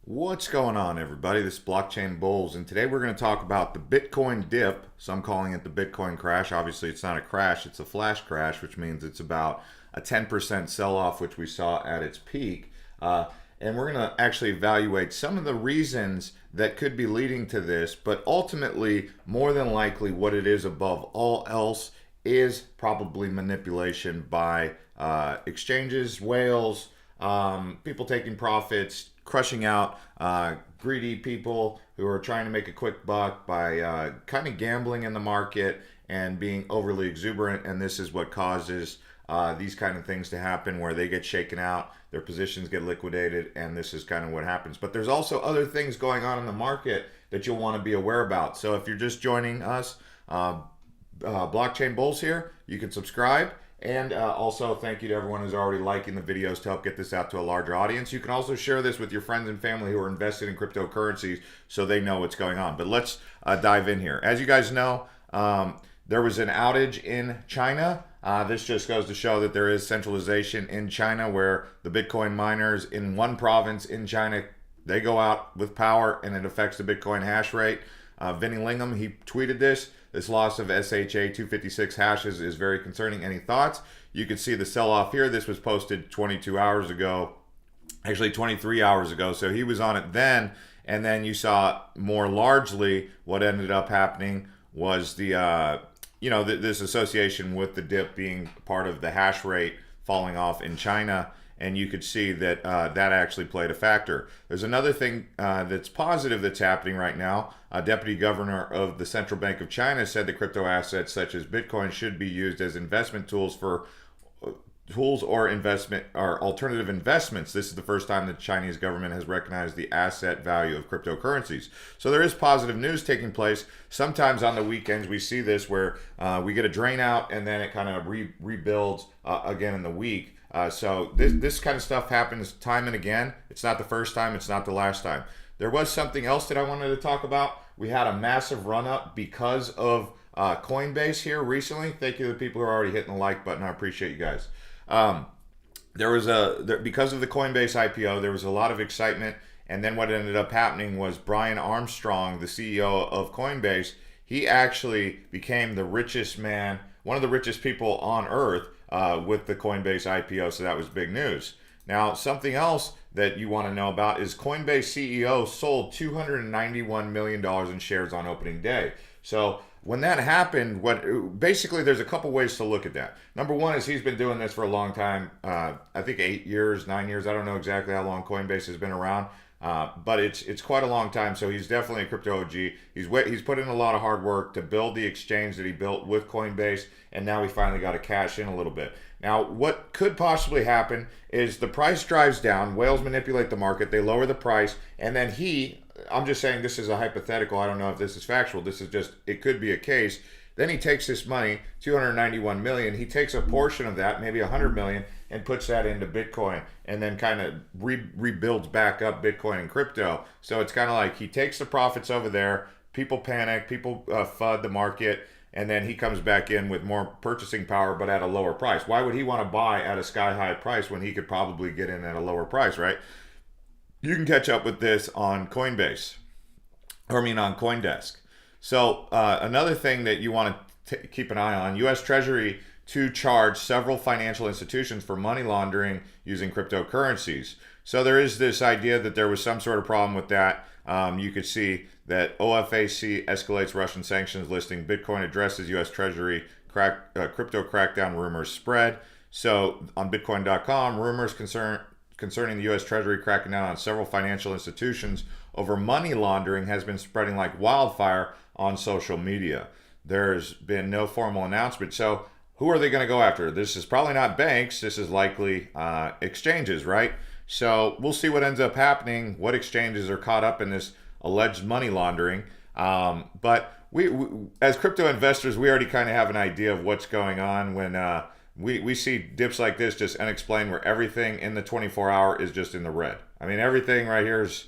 What's going on, everybody? This is Blockchain Bullz, and today we're going to talk about the Bitcoin dip. Some calling it the Bitcoin crash. Obviously, it's not a crash, it's a flash crash, which means it's about a 10% sell-off, which we saw at its peak. And we're going to actually evaluate some of the reasons that could be leading to this, but ultimately, more than likely, what it is above all else is probably manipulation by exchanges, whales, people taking profits, crushing out greedy people who are trying to make a quick buck by kind of gambling in the market and being overly exuberant. And this is what causes these kind of things to happen, where they get shaken out, their positions get liquidated, and this is kind of what happens. But there's also other things going on in the market that you'll want to be aware about. So if you're just joining us, Blockchain Bullz here, you can subscribe. And also, thank you to everyone who's already liking the videos to help get this out to a larger audience. You can also share this with your friends and family who are invested in cryptocurrencies so they know what's going on. But let's dive in here. As you guys know, there was an outage in China. This just goes to show that there is centralization in China, where the Bitcoin miners in one province in China, they go out with power and it affects the Bitcoin hash rate. Vinny Lingham, he tweeted this. This loss of SHA 256 hashes is very concerning. Any thoughts? You can see the sell-off here. This was posted 22 hours ago, actually 23 hours ago. So he was on it then, and then you saw more largely what ended up happening was the, this association with the dip being part of the hash rate falling off in China. And you could see that that actually played a factor. There's another thing that's positive that's happening right now. Deputy Governor of the Central Bank of China said that crypto assets such as Bitcoin should be used as investment tools for or investment or alternative investments. This is the first time the Chinese government has recognized the asset value of cryptocurrencies. So there is positive news taking place. Sometimes on the weekends we see this where we get a drain out and then it kind of rebuilds again in the week. So this kind of stuff happens time and again. It's not the first time. It's not the last time. There was something else that I wanted to talk about. We had a massive run up because of Coinbase here recently. Thank you to the people who are already hitting the like button. I appreciate you guys. Because of the Coinbase IPO, there was a lot of excitement. And then what ended up happening was Brian Armstrong, the CEO of Coinbase, he actually became the richest man, one of the richest people on earth, with the Coinbase IPO, so that was big news. Now, something else that you want to know about is Coinbase CEO sold $291 million in shares on opening day. So when that happened, basically there's a couple ways to look at that. Number one is he's been doing this for a long time, I think 8 years, 9 years. I don't know exactly how long Coinbase has been around. But it's quite a long time, so he's definitely a crypto OG. He's put in a lot of hard work to build the exchange that he built with Coinbase, and now he finally got to cash in a little bit. Now, what could possibly happen is the price drives down, whales manipulate the market, they lower the price, and then I'm just saying this is a hypothetical, I don't know if this is factual, this is just, it could be a case. Then he takes this money, 291 million, he takes a portion of that, maybe 100 million, and puts that into Bitcoin, and then kind of rebuilds back up Bitcoin and crypto. So it's kind of like he takes the profits over there, people panic, people FUD the market, and then he comes back in with more purchasing power, but at a lower price. Why would he want to buy at a sky-high price when he could probably get in at a lower price, right? You can catch up with this on Coinbase, on CoinDesk. So another thing that you want to keep an eye on, U.S. Treasury to charge several financial institutions for money laundering using cryptocurrencies. So there is this idea that there was some sort of problem with that. You could see that OFAC escalates Russian sanctions listing. Bitcoin addresses U.S. Treasury crypto crackdown rumors spread. So on Bitcoin.com, rumors concerning the U.S. Treasury cracking down on several financial institutions over money laundering has been spreading like wildfire on social media. There's been no formal announcement. So who are they going to go after? This is probably not banks. This is likely exchanges, right? So we'll see what ends up happening, what exchanges are caught up in this alleged money laundering. But we as crypto investors, we already kind of have an idea of what's going on when we see dips like this just unexplained, where everything in the 24-hour is just in the red. I mean, everything right here is,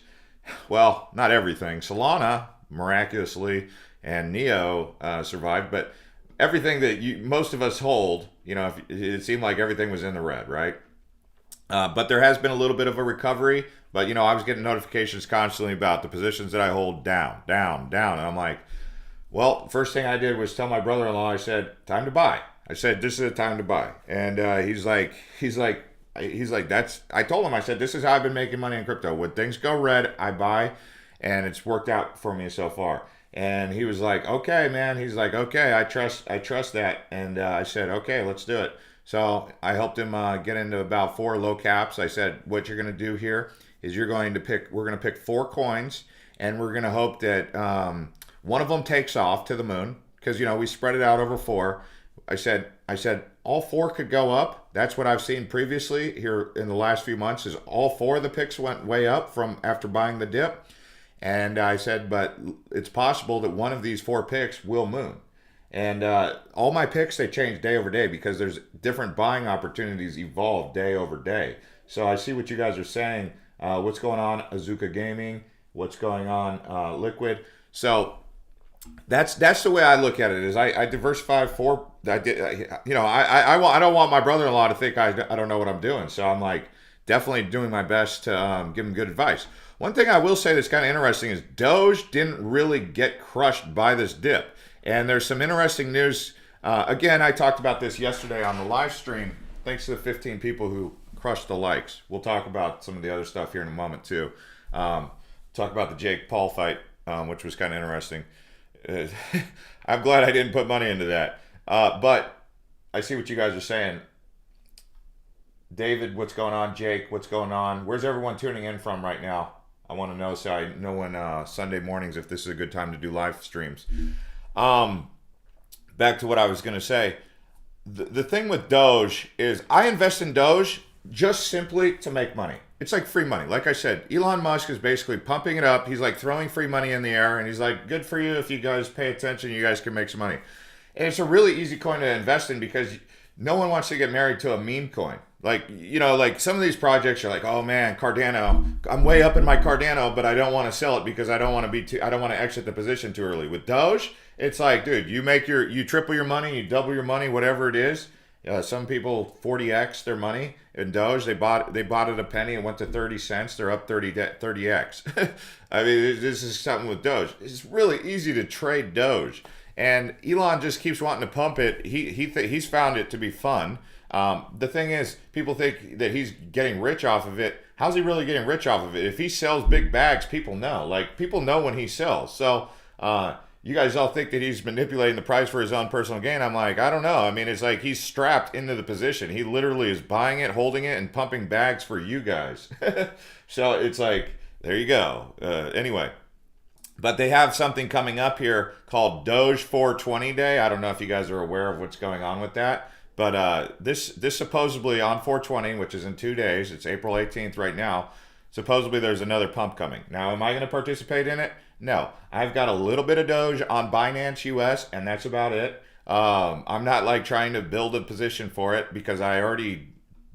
well, not everything. Solana, miraculously, and Neo survived, but everything that most of us hold, it seemed like everything was in the red, right? But there has been a little bit of a recovery. But, I was getting notifications constantly about the positions that I hold down, down, down. And I'm like, well, first thing I did was tell my brother-in-law, I said, time to buy. I said, this is the time to buy. And he's like, I told him, I said, this is how I've been making money in crypto. When things go red, I buy, and it's worked out for me so far. And he was like, okay, man. He's like, okay, I trust that. And I said, okay, let's do it. So I helped him get into about 4 low caps. I said, what you're going to do here is we're going to pick 4 coins, and we're going to hope that one of them takes off to the moon, because, we spread it out over 4. I said, all 4 could go up. That's what I've seen previously here in the last few months, is all 4 of the picks went way up from after buying the dip. And I said, but it's possible that one of these 4 picks will moon. And all my picks, they change day over day, because there's different buying opportunities evolve day over day. So I see what you guys are saying. What's going on, Azuka Gaming? What's going on, Liquid? So that's the way I look at it. Is I diversify for I don't want my brother-in-law to think I don't know what I'm doing. So I'm like definitely doing my best to give him good advice. One thing I will say that's kind of interesting is Doge didn't really get crushed by this dip. And there's some interesting news. Again, I talked about this yesterday on the live stream. Thanks to the 15 people who crushed the likes. We'll talk about some of the other stuff here in a moment too. Talk about the Jake Paul fight, which was kind of interesting. I'm glad I didn't put money into that. But I see what you guys are saying. David, what's going on? Jake, what's going on? Where's everyone tuning in from right now? I want to know, so I know when Sunday mornings, if this is a good time to do live streams. Back to what I was going to say. The thing with Doge is I invest in Doge just simply to make money. It's like free money. Like I said, Elon Musk is basically pumping it up. He's like throwing free money in the air, and he's like, good for you. If you guys pay attention, you guys can make some money. And it's a really easy coin to invest in, because no one wants to get married to a meme coin. Like, like some of these projects are like, oh man, Cardano, I'm way up in my Cardano, but I don't want to sell it because I don't want to exit the position too early. With Doge, it's like, dude, you triple your money, you double your money, whatever it is. Some people 40x their money in Doge. They bought it a penny and went to 30 cents. They're up 30x. I mean, this is something with Doge. It's really easy to trade Doge, and Elon just keeps wanting to pump it. He's found it to be fun. The thing is, people think that he's getting rich off of it. How's he really getting rich off of it? If he sells big bags, people know. Like, people know when he sells. So, you guys all think that he's manipulating the price for his own personal gain. I'm like, I don't know. I mean, it's like he's strapped into the position. He literally is buying it, holding it, and pumping bags for you guys. So it's like, there you go. Anyway. But they have something coming up here called Doge 420 Day. I don't know if you guys are aware of what's going on with that. But this supposedly on 420, which is in 2 days, it's April 18th right now, supposedly there's another pump coming. Now, am I going to participate in it? No. I've got a little bit of Doge on Binance US, and that's about it. I'm not like trying to build a position for it, because I already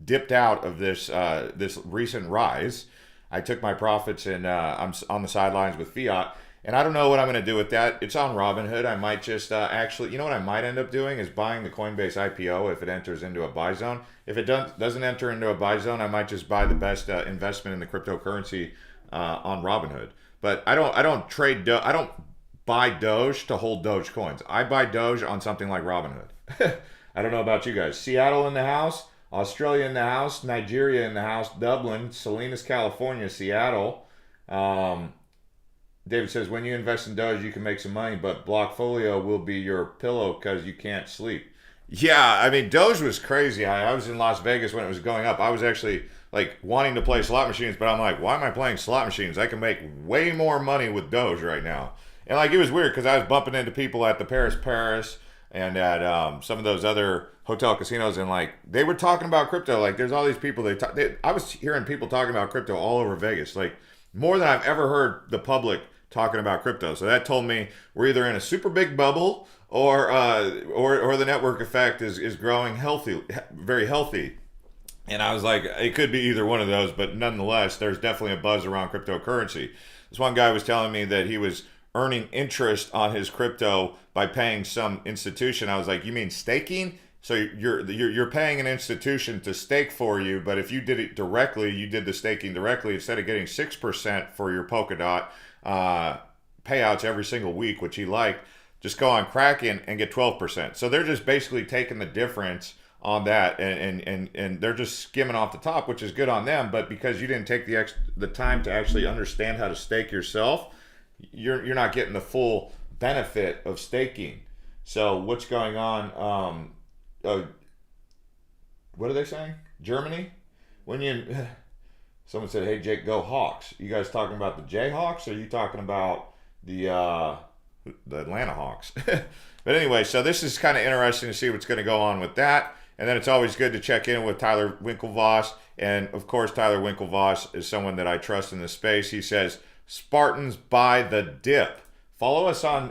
dipped out of this recent rise. I took my profits, and I'm on the sidelines with fiat. And I don't know what I'm going to do with that. It's on Robinhood. I might just actually, what I might end up doing is buying the Coinbase IPO if it enters into a buy zone. If it doesn't enter into a buy zone, I might just buy the best investment in the cryptocurrency on Robinhood. But I don't trade I don't buy Doge to hold Doge coins. I buy Doge on something like Robinhood. I don't know about you guys. Seattle in the house, Australia in the house, Nigeria in the house, Dublin, Salinas, California, Seattle. David says, when you invest in Doge, you can make some money, but Blockfolio will be your pillow because you can't sleep. Yeah, I mean, Doge was crazy. I was in Las Vegas when it was going up. I was actually like wanting to play slot machines, but I'm like, why am I playing slot machines? I can make way more money with Doge right now. And like, it was weird because I was bumping into people at the Paris and at some of those other hotel casinos, and like they were talking about crypto. Like, there's all these people. I was hearing people talking about crypto all over Vegas, like more than I've ever heard the public talking about crypto. So that told me we're either in a super big bubble or the network effect is growing very healthy. And I was like, it could be either one of those, but nonetheless, there's definitely a buzz around cryptocurrency. This one guy was telling me that he was earning interest on his crypto by paying some institution. I was like, you mean staking? So you're paying an institution to stake for you, but if you did it directly, you did the staking directly, instead of getting 6% for your Polkadot payouts every single week, which he liked, just go on Kraken and get 12%. So they're just basically taking the difference on that, and they're just skimming off the top, which is good on them. But because you didn't take the time to actually understand how to stake yourself, you're not getting the full benefit of staking. So what's going on? What are they saying? Germany? Someone said, "Hey Jake, go Hawks." You guys talking about the Jayhawks, or are you talking about the Atlanta Hawks? But anyway, so this is kind of interesting to see what's going to go on with that. And then it's always good to check in with Tyler Winklevoss. And of course, Tyler Winklevoss is someone that I trust in this space. He says, "Spartans buy the dip." Follow us on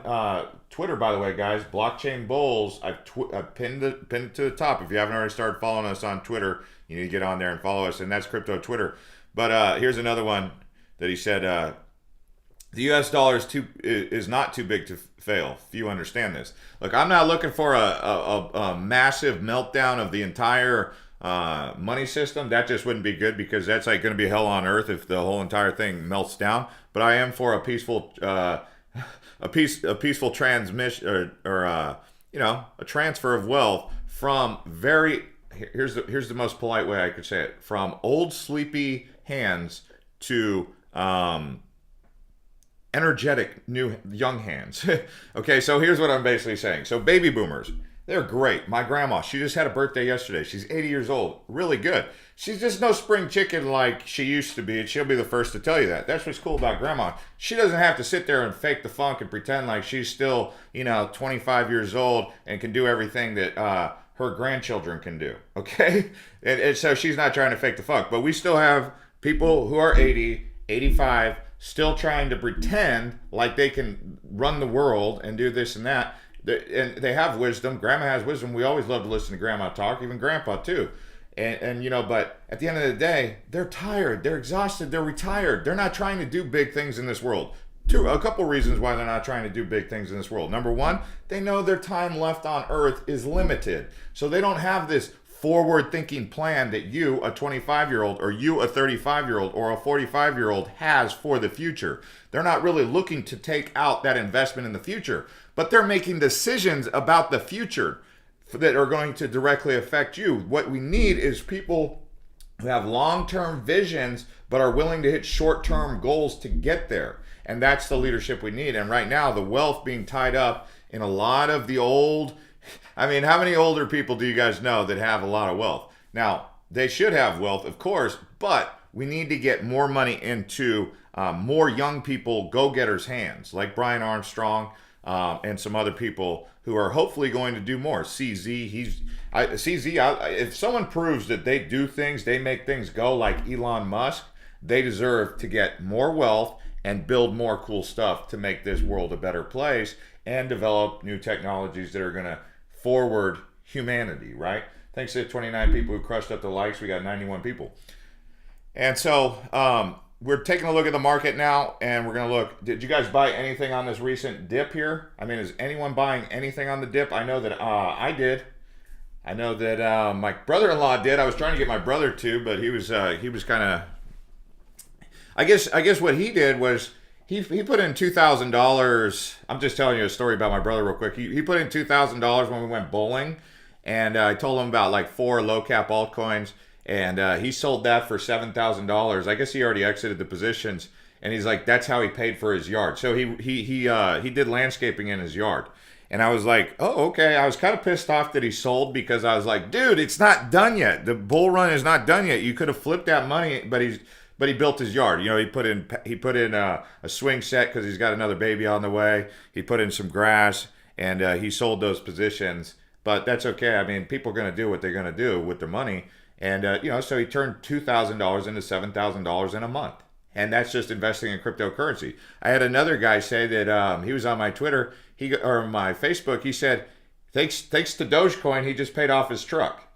Twitter, by the way, guys. Blockchain Bullz. I've pinned it to the top. If you haven't already started following us on Twitter, you need to get on there and follow us. And that's Crypto Twitter. But here's another one that he said, the U.S. dollar is not too big to fail. Few understand this. Look, I'm not looking for a massive meltdown of the entire money system. That just wouldn't be good, because that's like going to be hell on earth if the whole entire thing melts down. But I am for a peaceful peaceful transmission, or a transfer of wealth from here's the most polite way I could say it, from old sleepy hands to energetic new young hands. Okay, so here's what I'm basically saying. So baby boomers, they're great. My grandma, she just had a birthday yesterday. She's 80 years old. Really good. She's just no spring chicken like she used to be, and she'll be the first to tell you that. That's what's cool about grandma. She doesn't have to sit there and fake the funk and pretend like she's still, 25 years old and can do everything that her grandchildren can do. Okay? And so she's not trying to fake the funk. But we still have people who are 80, 85, still trying to pretend like they can run the world and do this and that. And they have wisdom. Grandma has wisdom. We always love to listen to grandma talk, even grandpa too. And but at the end of the day, they're tired, they're exhausted, they're retired. They're not trying to do big things in this world. A couple reasons why they're not trying to do big things in this world. Number one, they know their time left on earth is limited. So they don't have this forward-thinking plan that you, a 25-year-old, or you, a 35-year-old, or a 45-year-old, has for the future. They're not really looking to take out that investment in the future, but they're making decisions about the future that are going to directly affect you. What we need is people who have long-term visions, but are willing to hit short-term goals to get there. And that's the leadership we need. And right now, the wealth being tied up in a lot of the old... how many older people do you guys know that have a lot of wealth? Now, they should have wealth, of course, but we need to get more money into more young people, go-getters' hands, like Brian Armstrong and some other people who are hopefully going to do more. CZ, if someone proves that they do things, they make things go like Elon Musk, they deserve to get more wealth and build more cool stuff to make this world a better place and develop new technologies that are going to forward humanity, right? Thanks to the 29 people who crushed up the likes, we got 91 people. And so we're taking a look at the market now, and we're going to look. Did you guys buy anything on this recent dip here? Is anyone buying anything on the dip? I know that I did. I know that my brother-in-law did. I was trying to get my brother to, but he was kind of. I guess what he did was he put in $2,000. I'm just telling you a story about my brother real quick. He put in $2,000 when we went bowling, and I told him about like 4 low cap altcoins, and he sold that for $7,000. I guess he already exited the positions, and he's like, that's how he paid for his yard. So he did landscaping in his yard. And I was like, oh, okay. I was kind of pissed off that he sold, because I was like, dude, it's not done yet. The bull run is not done yet. You could have flipped that money, but he built his yard. He put in a swing set because he's got another baby on the way. He put in some grass, and he sold those positions. But that's okay. People are going to do what they're going to do with their money. And, so he turned $2,000 into $7,000 in a month. And that's just investing in cryptocurrency. I had another guy say that he was on my Twitter or my Facebook. He said, thanks to Dogecoin, he just paid off his truck.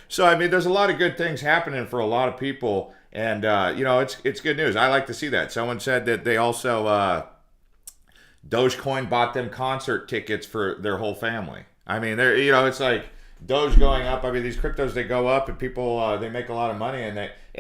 So, there's a lot of good things happening for a lot of people. And, it's good news. I like to see that. Someone said that they also, Dogecoin bought them concert tickets for their whole family. It's like, Doge going up. I mean, these cryptos, they go up and people, they make a lot of money, and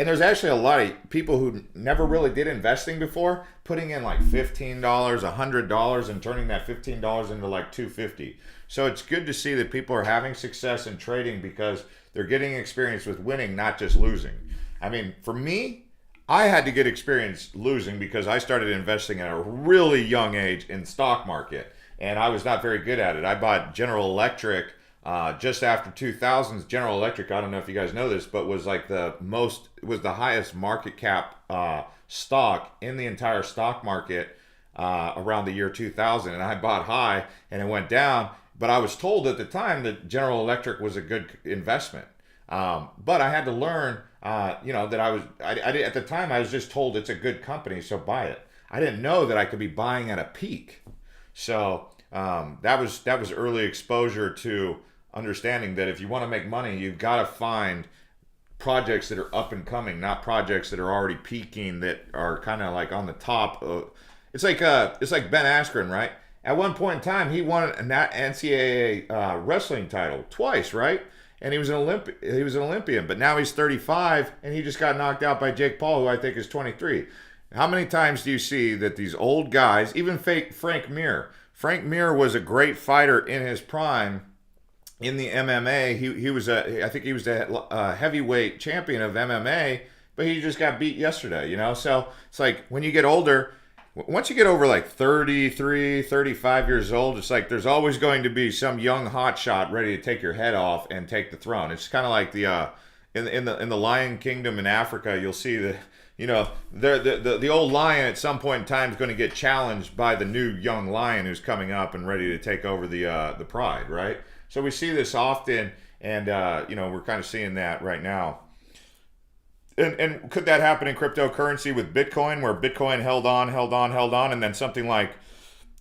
there's actually a lot of people who never really did investing before, putting in like $15, $100 and turning that $15 into like $250. So it's good to see that people are having success in trading because they're getting experience with winning, not just losing. I mean, for me, I had to get experience losing because I started investing at a really young age in stock market, and I was not very good at it. I bought General Electric just after 2000s. General Electric, I don't know if you guys know this, but was like was the highest market cap stock in the entire stock market around the year 2000. And I bought high and it went down, but I was told at the time that General Electric was a good investment. But I had to learn, that at the time I was just told it's a good company, so buy it. I didn't know that I could be buying at a peak. So that was early exposure to understanding that if you want to make money, you've got to find projects that are up and coming, not projects that are already peaking, that are kind of like on the top of. It's like Ben Askren, right? At one point in time, he won an NCAA wrestling title twice, right? And he was an Olympian, but now he's 35 and he just got knocked out by Jake Paul, who I think is 23. How many times do you see that these old guys, even Frank Mir was a great fighter in his prime in the MMA. I think he was a heavyweight champion of MMA, but he just got beat yesterday, So it's like when you get older, once you get over like 33, 35 years old, it's like there's always going to be some young hotshot ready to take your head off and take the throne. It's kind of like the in the Lion Kingdom in Africa, you'll see that the old lion at some point in time is going to get challenged by the new young lion who's coming up and ready to take over the pride, right? So we see this often, and we're kind of seeing that right now. And could that happen in cryptocurrency with Bitcoin, where Bitcoin held on, and then something like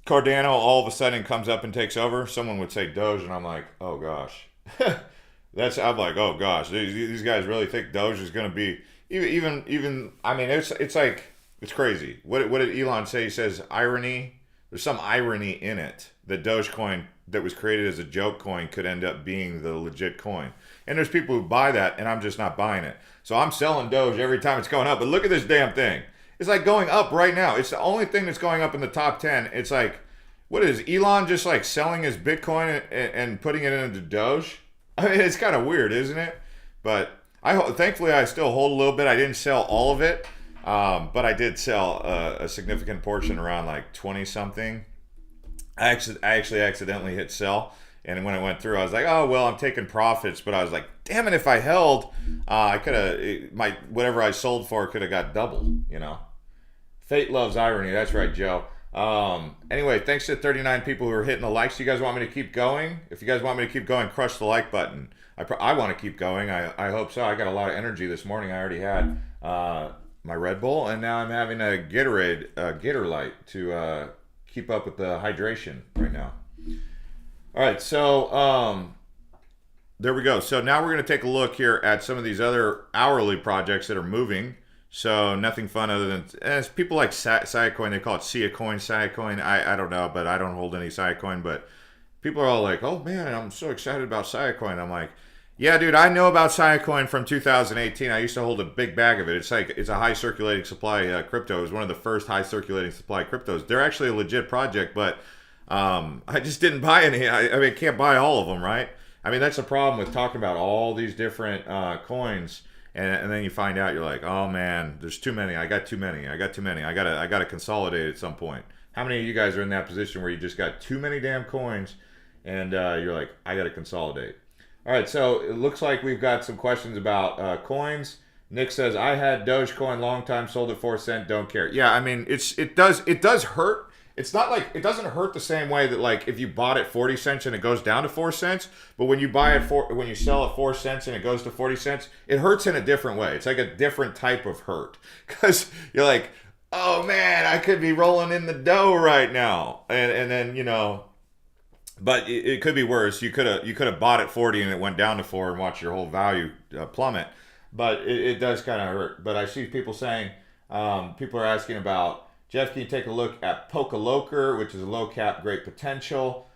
Cardano all of a sudden comes up and takes over? Someone would say Doge, and I'm like, oh gosh. I'm like, oh gosh, these guys really think Doge is going to be even. I mean, it's like, it's crazy. What did Elon say? He says irony. There's some irony in it that Dogecoin that was created as a joke coin could end up being the legit coin. And there's people who buy that, and I'm just not buying it. So I'm selling Doge every time it's going up. But look at this damn thing. It's like going up right now. It's the only thing that's going up in the top 10. It's like, what is Elon just like selling his Bitcoin and putting it into Doge? I mean, it's kind of weird, isn't it? But thankfully I still hold a little bit. I didn't sell all of it, but I did sell a significant portion, around like 20 something. I actually accidentally hit sell, and when it went through, I was like, oh well, I'm taking profits. But I was like, damn it, if I held, I could have whatever I sold for could have got double. Fate loves irony. That's right, Joe. Anyway, thanks to 39 people who are hitting the likes. You guys want me to keep going? If you guys want me to keep going, crush the like button. I want to keep going. I hope so. I got a lot of energy this morning. I already had my Red Bull, and now I'm having a Gatorlight to keep up with the hydration right now. All right, so there we go. So now we're going to take a look here at some of these other hourly projects that are moving. So nothing fun other than people like Siacoin. They call it Siacoin. I don't know, but I don't hold any Siacoin. But people are all like, "Oh man, I'm so excited about Siacoin." I'm like, "Yeah, dude, I know about Siacoin from 2018. I used to hold a big bag of it. It's a high circulating supply crypto. It was one of the first high circulating supply cryptos. They're actually a legit project, but I just didn't buy any. I mean, I can't buy all of them, right? I mean, that's the problem with talking about all these different coins, and then you find out you're like, oh man, there's too many. I got too many. I gotta consolidate at some point. How many of you guys are in that position where you just got too many damn coins, and you're like, I gotta consolidate? All right, so it looks like we've got some questions about coins. Nick says, I had Dogecoin long time, sold at 4 cents, don't care. Yeah, I mean, it does hurt. It's not like, it doesn't hurt the same way that like if you bought at 40 cents and it goes down to 4 cents, but when you when you sell at 4 cents and it goes to 40 cents, it hurts in a different way. It's like a different type of hurt, because you're like, oh man, I could be rolling in the dough right now. And then, but it could be worse. You could have bought at 40 and it went down to 4 and watched your whole value plummet. But it does kind of hurt. But I see people saying, people are asking about, Jeff, can you take a look at PolkaLoker, which is a low cap, great potential?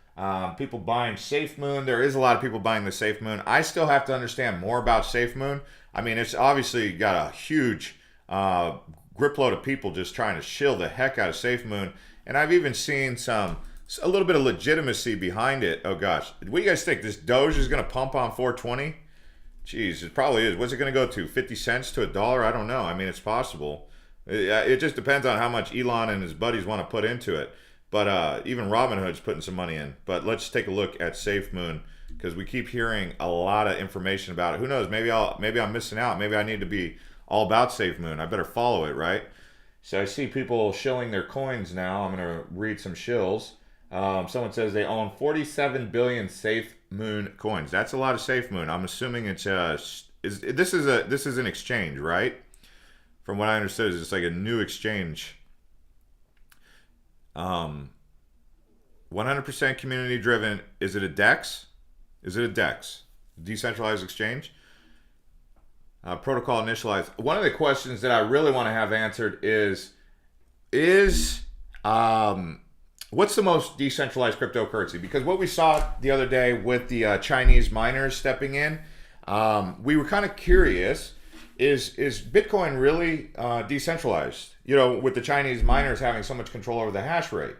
People buying Safemoon. There is a lot of people buying the Safemoon. I still have to understand more about Safemoon. I mean, it's obviously got a huge grip load of people just trying to shill the heck out of Safemoon. And I've even seen a little bit of legitimacy behind it. Oh gosh, what do you guys think? This Doge is going to pump on 420? Jeez, it probably is. What's it going to go to? 50 cents to $1? I don't know. I mean, it's possible. It just depends on how much Elon and his buddies want to put into it. But even Robinhood's putting some money in. But let's take a look at Safemoon, because we keep hearing a lot of information about it. Who knows? Maybe I'm missing out. Maybe I need to be all about Safemoon. I better follow it, right? So I see people shilling their coins now. I'm going to read some shills. Someone says they own 47 billion Safemoon coins. That's a lot of Safemoon. I'm assuming it's this is an exchange, right? From what I understood, it's like a new exchange. 100% community driven. Is it a DEX? Is it a DEX? Decentralized exchange? Protocol initialized. One of the questions that I really want to have answered is what's the most decentralized cryptocurrency? Because what we saw the other day with the Chinese miners stepping in, we were kind of curious, is Bitcoin really decentralized? You know, with the Chinese miners having so much control over the hash rate.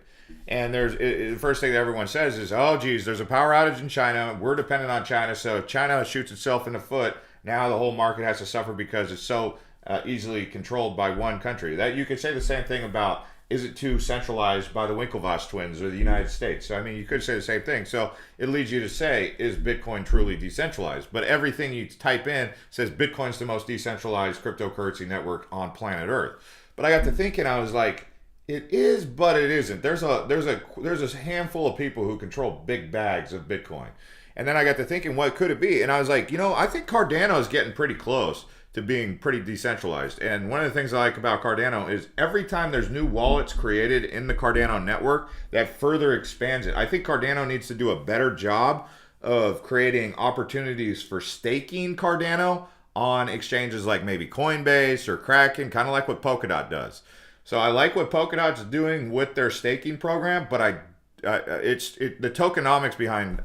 And the first thing that everyone says is, oh, geez, there's a power outage in China. We're dependent on China. So if China shoots itself in the foot, now the whole market has to suffer because it's so easily controlled by one country. That you could say the same thing about, is it too centralized by the Winklevoss twins or the United States? So, I mean, you could say the same thing. So it leads you to say, is Bitcoin truly decentralized? But everything you type in says Bitcoin's the most decentralized cryptocurrency network on planet Earth. But I got to thinking, I was like, it is, but it isn't. There's a handful of people who control big bags of Bitcoin. And then I got to thinking, what could it be? And I was like, you know, I think Cardano is getting pretty close to being pretty decentralized. And one of the things I like about Cardano is every time there's new wallets created in the Cardano network, that further expands it. I think Cardano needs to do a better job of creating opportunities for staking Cardano on exchanges like maybe Coinbase or Kraken, kind of like what Polkadot does. So I like what Polkadot's doing with their staking program, but the tokenomics behind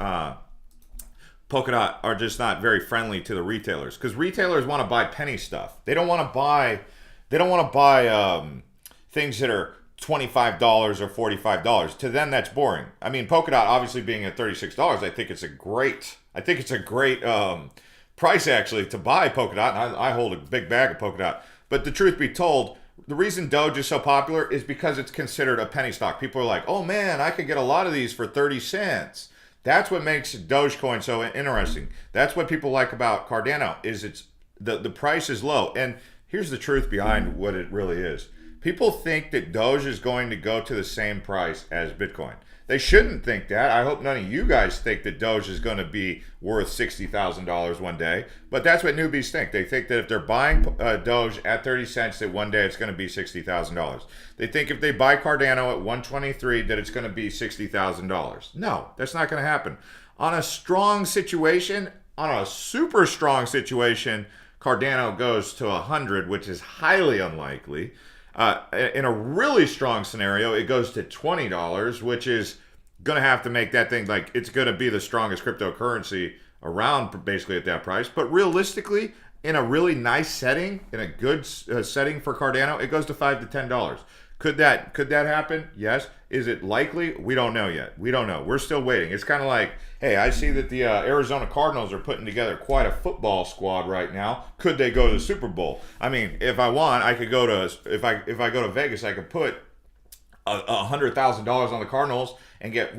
Polkadot are just not very friendly to the retailers, because retailers want to buy penny stuff. They don't want to buy things that are $25 or $45. To them, that's boring. I mean, Polkadot obviously being at $36, I think it's a great price actually to buy Polkadot. And I hold a big bag of Polkadot. But the truth be told, the reason Doge is so popular is because it's considered a penny stock. People are like, oh man, I could get a lot of these for 30 cents. That's what makes Dogecoin so interesting. That's what people like about Cardano, is it's the price is low. And here's the truth behind what it really is. People think that Doge is going to go to the same price as Bitcoin. They shouldn't think that. I hope none of you guys think that Doge is going to be worth $60,000 one day. But that's what newbies think. They think that if they're buying Doge at 30 cents, that one day it's going to be $60,000. They think if they buy Cardano at 123, that it's going to be $60,000. No, that's not going to happen. On a strong situation, on a super strong situation, Cardano goes to 100, which is highly unlikely. In a really strong scenario, it goes to $20, which is going to have to make that thing like it's going to be the strongest cryptocurrency around basically at that price. But realistically, in a really nice setting, in a good setting for Cardano, it goes to $5 to $10. Could that happen? Yes. Is it likely? We don't know yet. We don't know. We're still waiting. It's kind of like, hey, I see that the Arizona Cardinals are putting together quite a football squad right now. Could they go to the Super Bowl? I mean, if I want, I could go to if I go to Vegas, I could put $100,000 on the Cardinals and get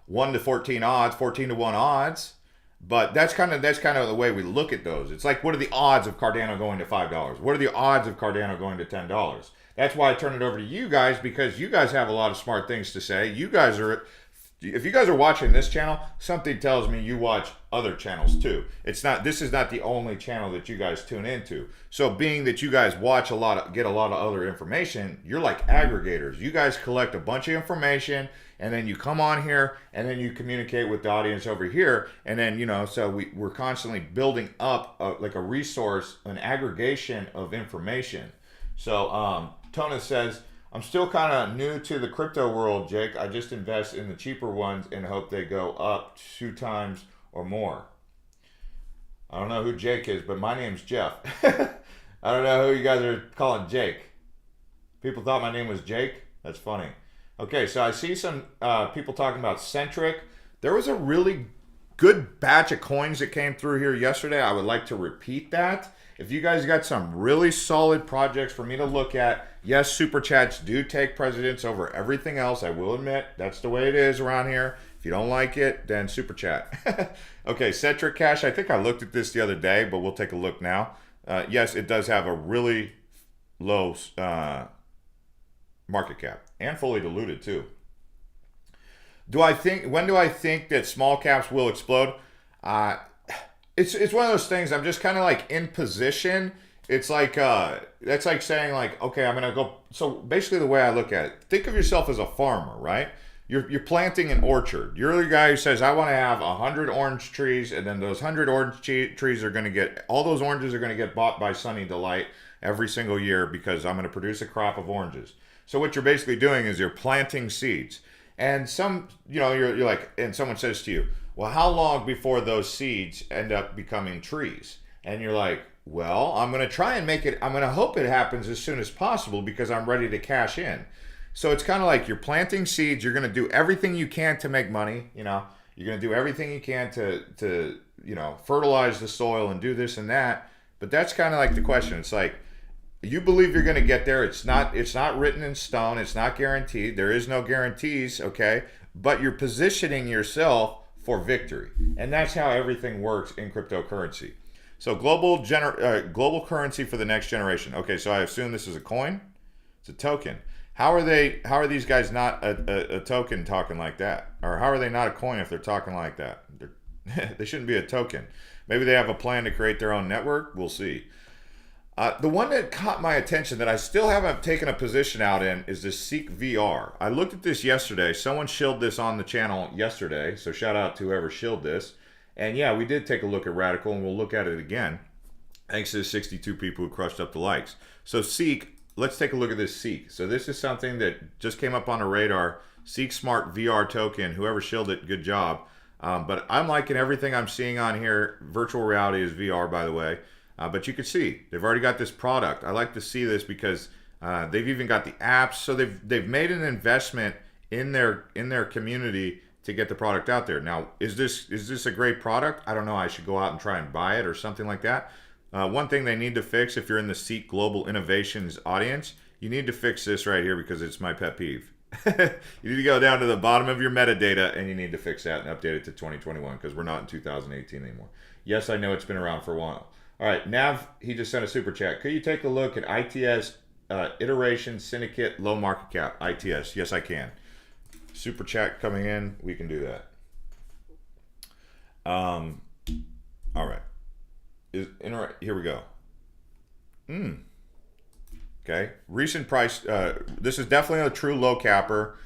1 to 14 odds, 14 to 1 odds. But that's kind of the way we look at those. It's like, what are the odds of Cardano going to $5? What are the odds of Cardano going to $10? That's why I turn it over to you guys, because you guys have a lot of smart things to say. If you guys are watching this channel, something tells me you watch other channels too. This is not the only channel that you guys tune into. So being that you guys watch get a lot of other information, you're like aggregators. You guys collect a bunch of information, and then you come on here, and then you communicate with the audience over here, and then so we're constantly building up like a resource, an aggregation of information. So Tona says, I'm still kind of new to the crypto world, Jake. I just invest in the cheaper ones and hope they go up 2 times or more. I don't know who Jake is, but my name's Jeff. I don't know who you guys are calling Jake. People thought my name was Jake? That's funny. Okay, so I see some people talking about Centric. There was a really good batch of coins that came through here yesterday. I would like to repeat that. If you guys got some really solid projects for me to look at, yes, super chats do take precedence over everything else. I will admit that's the way it is around here. If you don't like it, then super chat. Okay, Centric Cash. I think I looked at this the other day, but we'll take a look now. Yes, it does have a really low market cap and fully diluted too. When do I think that small caps will explode? It's one of those things. I'm just kind of like in position. It's like that's like saying like, okay, I'm gonna go. So basically, the way I look at it, think of yourself as a farmer, right? You're planting an orchard. You're the guy who says, I want to have 100 orange trees, and then those 100 orange trees are going to get, all those oranges are going to get bought by Sunny Delight every single year because I'm going to produce a crop of oranges. So what you're basically doing is you're planting seeds. And you're like, and someone says to you, well, how long before those seeds end up becoming trees? And you're like, well, I'm going to try and I'm going to hope it happens as soon as possible because I'm ready to cash in. So it's kind of like you're planting seeds. You're going to do everything you can to make money. You're going to do everything you can to fertilize the soil and do this and that. But that's kind of like the question. It's like, you believe you're going to get there. It's not written in stone. It's not guaranteed. There is no guarantees, okay? But you're positioning yourself for victory. And that's how everything works in cryptocurrency. So global currency for the next generation. Okay, so I assume this is a coin. It's a token. How are these guys not a token talking like that? Or how are they not a coin if they're talking like that? They shouldn't be a token. Maybe they have a plan to create their own network. We'll see. The one that caught my attention that I still haven't taken a position out in is the Seek VR. I looked at this yesterday. Someone shilled this on the channel yesterday. So shout out to whoever shilled this. And yeah, we did take a look at Radical and we'll look at it again. Thanks to the 62 people who crushed up the likes. So Seek. Let's take a look at this Seek. So this is something that just came up on the radar. Seek Smart VR token. Whoever shilled it, good job. But I'm liking everything I'm seeing on here. Virtual reality is VR, by the way. But you can see they've already got this product. I like to see this because they've even got the apps. So they've made an investment in their community to get the product out there. Now, is this a great product? I don't know. I should go out and try and buy it or something like that. One thing they need to fix, if you're in the Seek Global Innovations audience, you need to fix this right here because it's my pet peeve. You need to go down to the bottom of your metadata and you need to fix that and update it to 2021 because we're not in 2018 anymore. Yes, I know it's been around for a while. All right, Nav, he just sent a super chat. Could you take a look at ITS Iteration Syndicate Low Market Cap, ITS? Yes, I can. Super chat coming in, we can do that. All right. Here we go. Okay. Recent price. This is definitely a true low capper.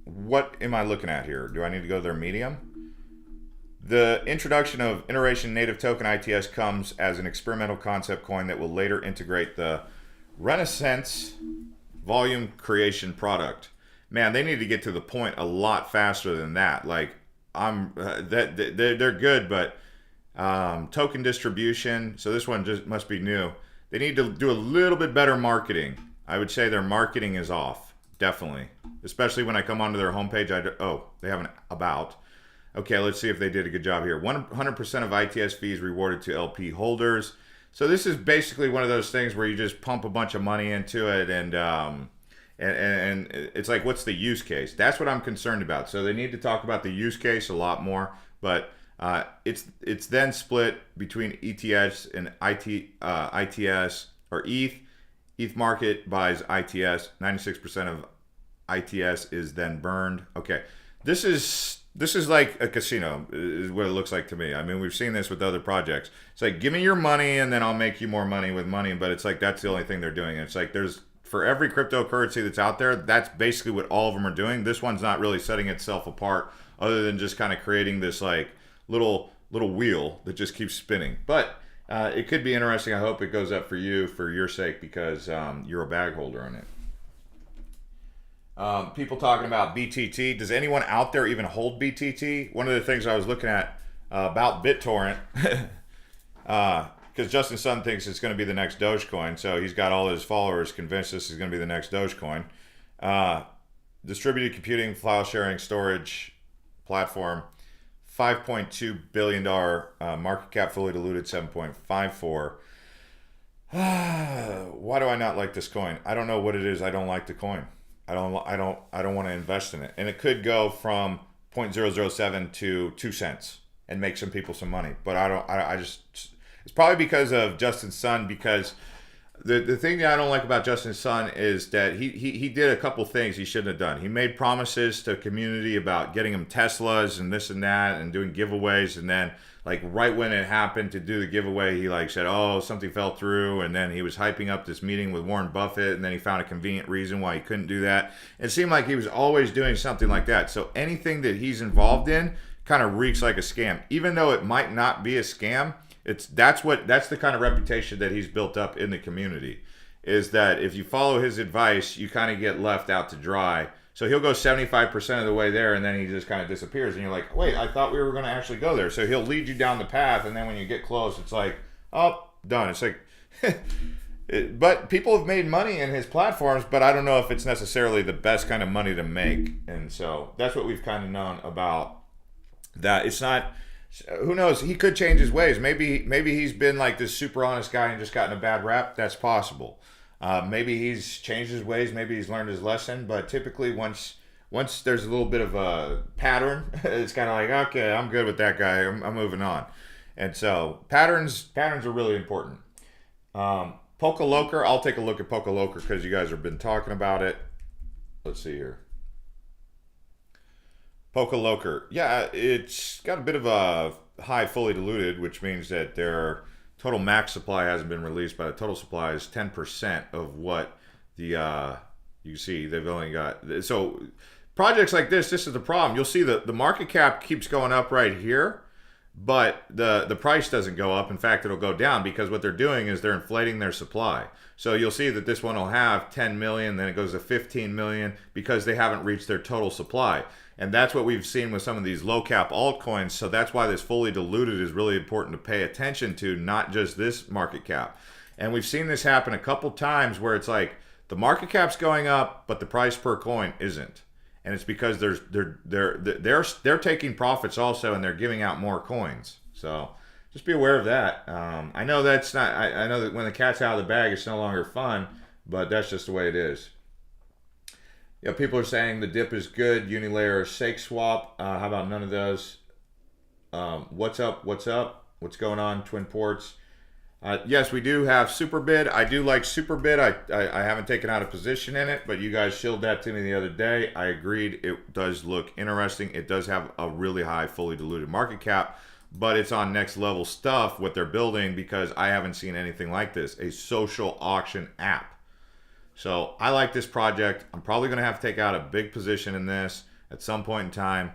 What am I looking at here? Do I need to go to their medium? The introduction of Iteration Native Token ITS comes as an experimental concept coin that will later integrate the Renaissance volume creation product. Man, they need to get to the point a lot faster than that. Like, they're good, but token distribution. So this one just must be new. They need to do a little bit better marketing. I would say their marketing is off, definitely. Especially when I come onto their homepage. They have an about. Okay, let's see if they did a good job here. 100% of ITS fees rewarded to LP holders. So this is basically one of those things where you just pump a bunch of money into it and it's like, what's the use case? That's what I'm concerned about. So they need to talk about the use case a lot more, but it's then split between ETS and ITS or ETH. ETH market buys ITS. 96% of ITS is then burned. Okay, this is like a casino, is what it looks like to me. I mean, we've seen this with other projects. It's like, give me your money and then I'll make you more money with money. But it's like, that's the only thing they're doing. It's like, for every cryptocurrency that's out there, that's basically what all of them are doing. This one's not really setting itself apart other than just kind of creating this like little wheel that just keeps spinning. But it could be interesting. I hope it goes up for you for your sake because you're a bag holder on it. People talking about BTT. Does anyone out there even hold BTT? One of the things I was looking at about Bittorrent, because Justin Sun thinks it's going to be the next Dogecoin, so he's got all his followers convinced this is going to be the next Dogecoin. Distributed computing, file sharing, storage platform, $5.2 billion market cap, fully diluted 7.54. Why do I not like this coin? I don't know what it is. I don't like the coin. I don't want to invest in it. And it could go from 0.007 to 2 cents and make some people some money. But I just, it's probably because of Justin Sun, because the thing that I don't like about Justin Sun is that he did a couple things he shouldn't have done. He made promises to community about getting them Teslas and this and that and doing giveaways, and then like right when it happened to do the giveaway, he like said, oh, something fell through, and then he was hyping up this meeting with Warren Buffett, and then he found a convenient reason why he couldn't do that. It seemed like he was always doing something like that. So anything that he's involved in kind of reeks like a scam, even though it might not be a scam. That's the kind of reputation that he's built up in the community, is that if you follow his advice, you kind of get left out to dry. So he'll go 75% of the way there, and then he just kind of disappears, and you're like, wait, I thought we were going to actually go there. So he'll lead you down the path, and then when you get close, it's like, oh, done. It's like, but people have made money in his platforms, but I don't know if it's necessarily the best kind of money to make. And so that's what we've kind of known about that. It's not. Who knows? He could change his ways. Maybe he's been like this super honest guy and just gotten a bad rap. That's possible. Maybe he's changed his ways. Maybe he's learned his lesson. But typically, once there's a little bit of a pattern, it's kind of like, okay, I'm good with that guy. I'm moving on. And so patterns are really important. PolkaLoker. I'll take a look at PolkaLoker because you guys have been talking about it. Let's see here. PolkaLoker, yeah, it's got a bit of a high fully diluted, which means that their total max supply hasn't been released, but the total supply is 10% of what the, you see, they've only got, so projects like this is the problem. You'll see the market cap keeps going up right here, but the price doesn't go up. In fact, it'll go down because what they're doing is they're inflating their supply. So you'll see that this one will have 10 million, then it goes to 15 million because they haven't reached their total supply. And that's what we've seen with some of these low cap altcoins. So that's why this fully diluted is really important to pay attention to, not just this market cap. And we've seen this happen a couple times where it's like the market cap's going up, but the price per coin isn't. And it's because they're taking profits also, and they're giving out more coins. So just be aware of that. I know that's not. I know that when the cat's out of the bag, it's no longer fun, but that's just the way it is. Yeah, people are saying the dip is good. Unilayer sake swap. How about none of those? What's up? What's up? What's going on? Twin ports. Yes, we do have Superbid. I do like Superbid. I haven't taken out a position in it, but you guys shilled that to me the other day. I agreed. It does look interesting. It does have a really high fully diluted market cap, but it's on next level stuff, what they're building, because I haven't seen anything like this. A social auction app. So I like this project. I'm probably going to have to take out a big position in this at some point in time.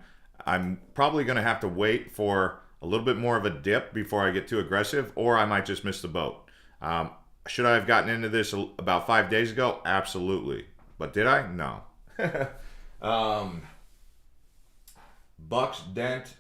I'm probably going to have to wait for a little bit more of a dip before I get too aggressive, or I might just miss the boat. Should I have gotten into this about 5 days ago? Absolutely. But did I? No. Bucks, Dent.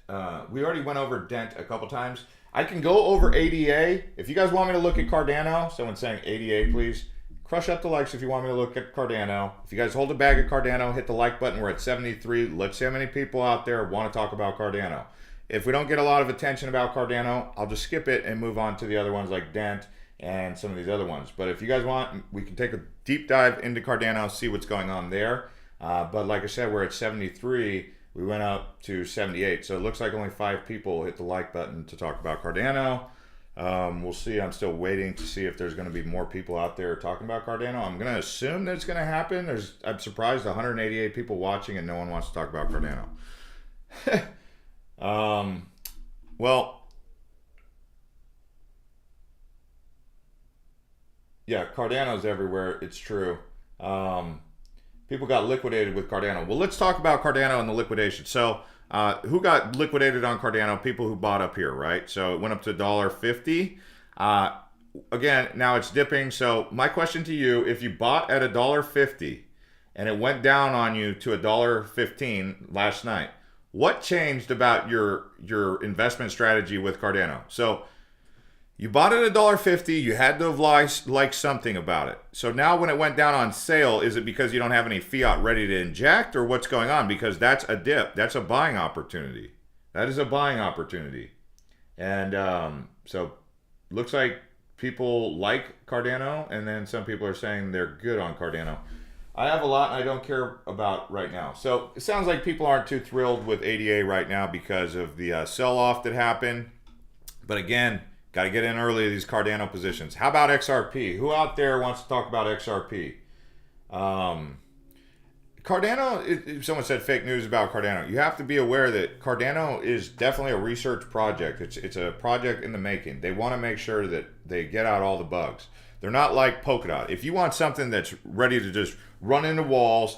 We already went over Dent a couple times. I can go over ADA. If you guys want me to look at Cardano, someone's saying ADA, please. Crush up the likes if you want me to look at Cardano. If you guys hold a bag of Cardano, hit the like button. We're at 73. Let's see how many people out there want to talk about Cardano. If we don't get a lot of attention about Cardano, I'll just skip it and move on to the other ones like Dent and some of these other ones. But if you guys want, we can take a deep dive into Cardano, see what's going on there. But like I said, we're at 73. We went up to 78. So it looks like only 5 people hit the like button to talk about Cardano. We'll see. I'm still waiting to see if there's going to be more people out there talking about Cardano. I'm going to assume that it's going to happen. I'm surprised 188 people watching and no one wants to talk about Cardano. Well, yeah, Cardano's everywhere. It's true. People got liquidated with Cardano. Well, let's talk about Cardano and the liquidation. So, who got liquidated on Cardano? People who bought up here, right? So it went up to $1.50. Again, now it's dipping. So my question to you, if you bought at $1.50 and it went down on you to $1.15 last night, what changed about your investment strategy with Cardano? So you bought it at $1.50, you had to have liked something about it. So now when it went down on sale, is it because you don't have any fiat ready to inject, or what's going on? Because that's a dip. That's a buying opportunity. That is a buying opportunity. And so looks like people like Cardano, and then some people are saying they're good on Cardano. I have a lot and I don't care about right now. So it sounds like people aren't too thrilled with ADA right now because of the sell-off that happened. But again, got to get in early to these Cardano positions. How about XRP? Who out there wants to talk about XRP? Cardano, if someone said fake news about Cardano, you have to be aware that Cardano is definitely a research project. It's a project in the making. They want to make sure that they get out all the bugs. They're not like Polkadot. If you want something that's ready to just run into walls,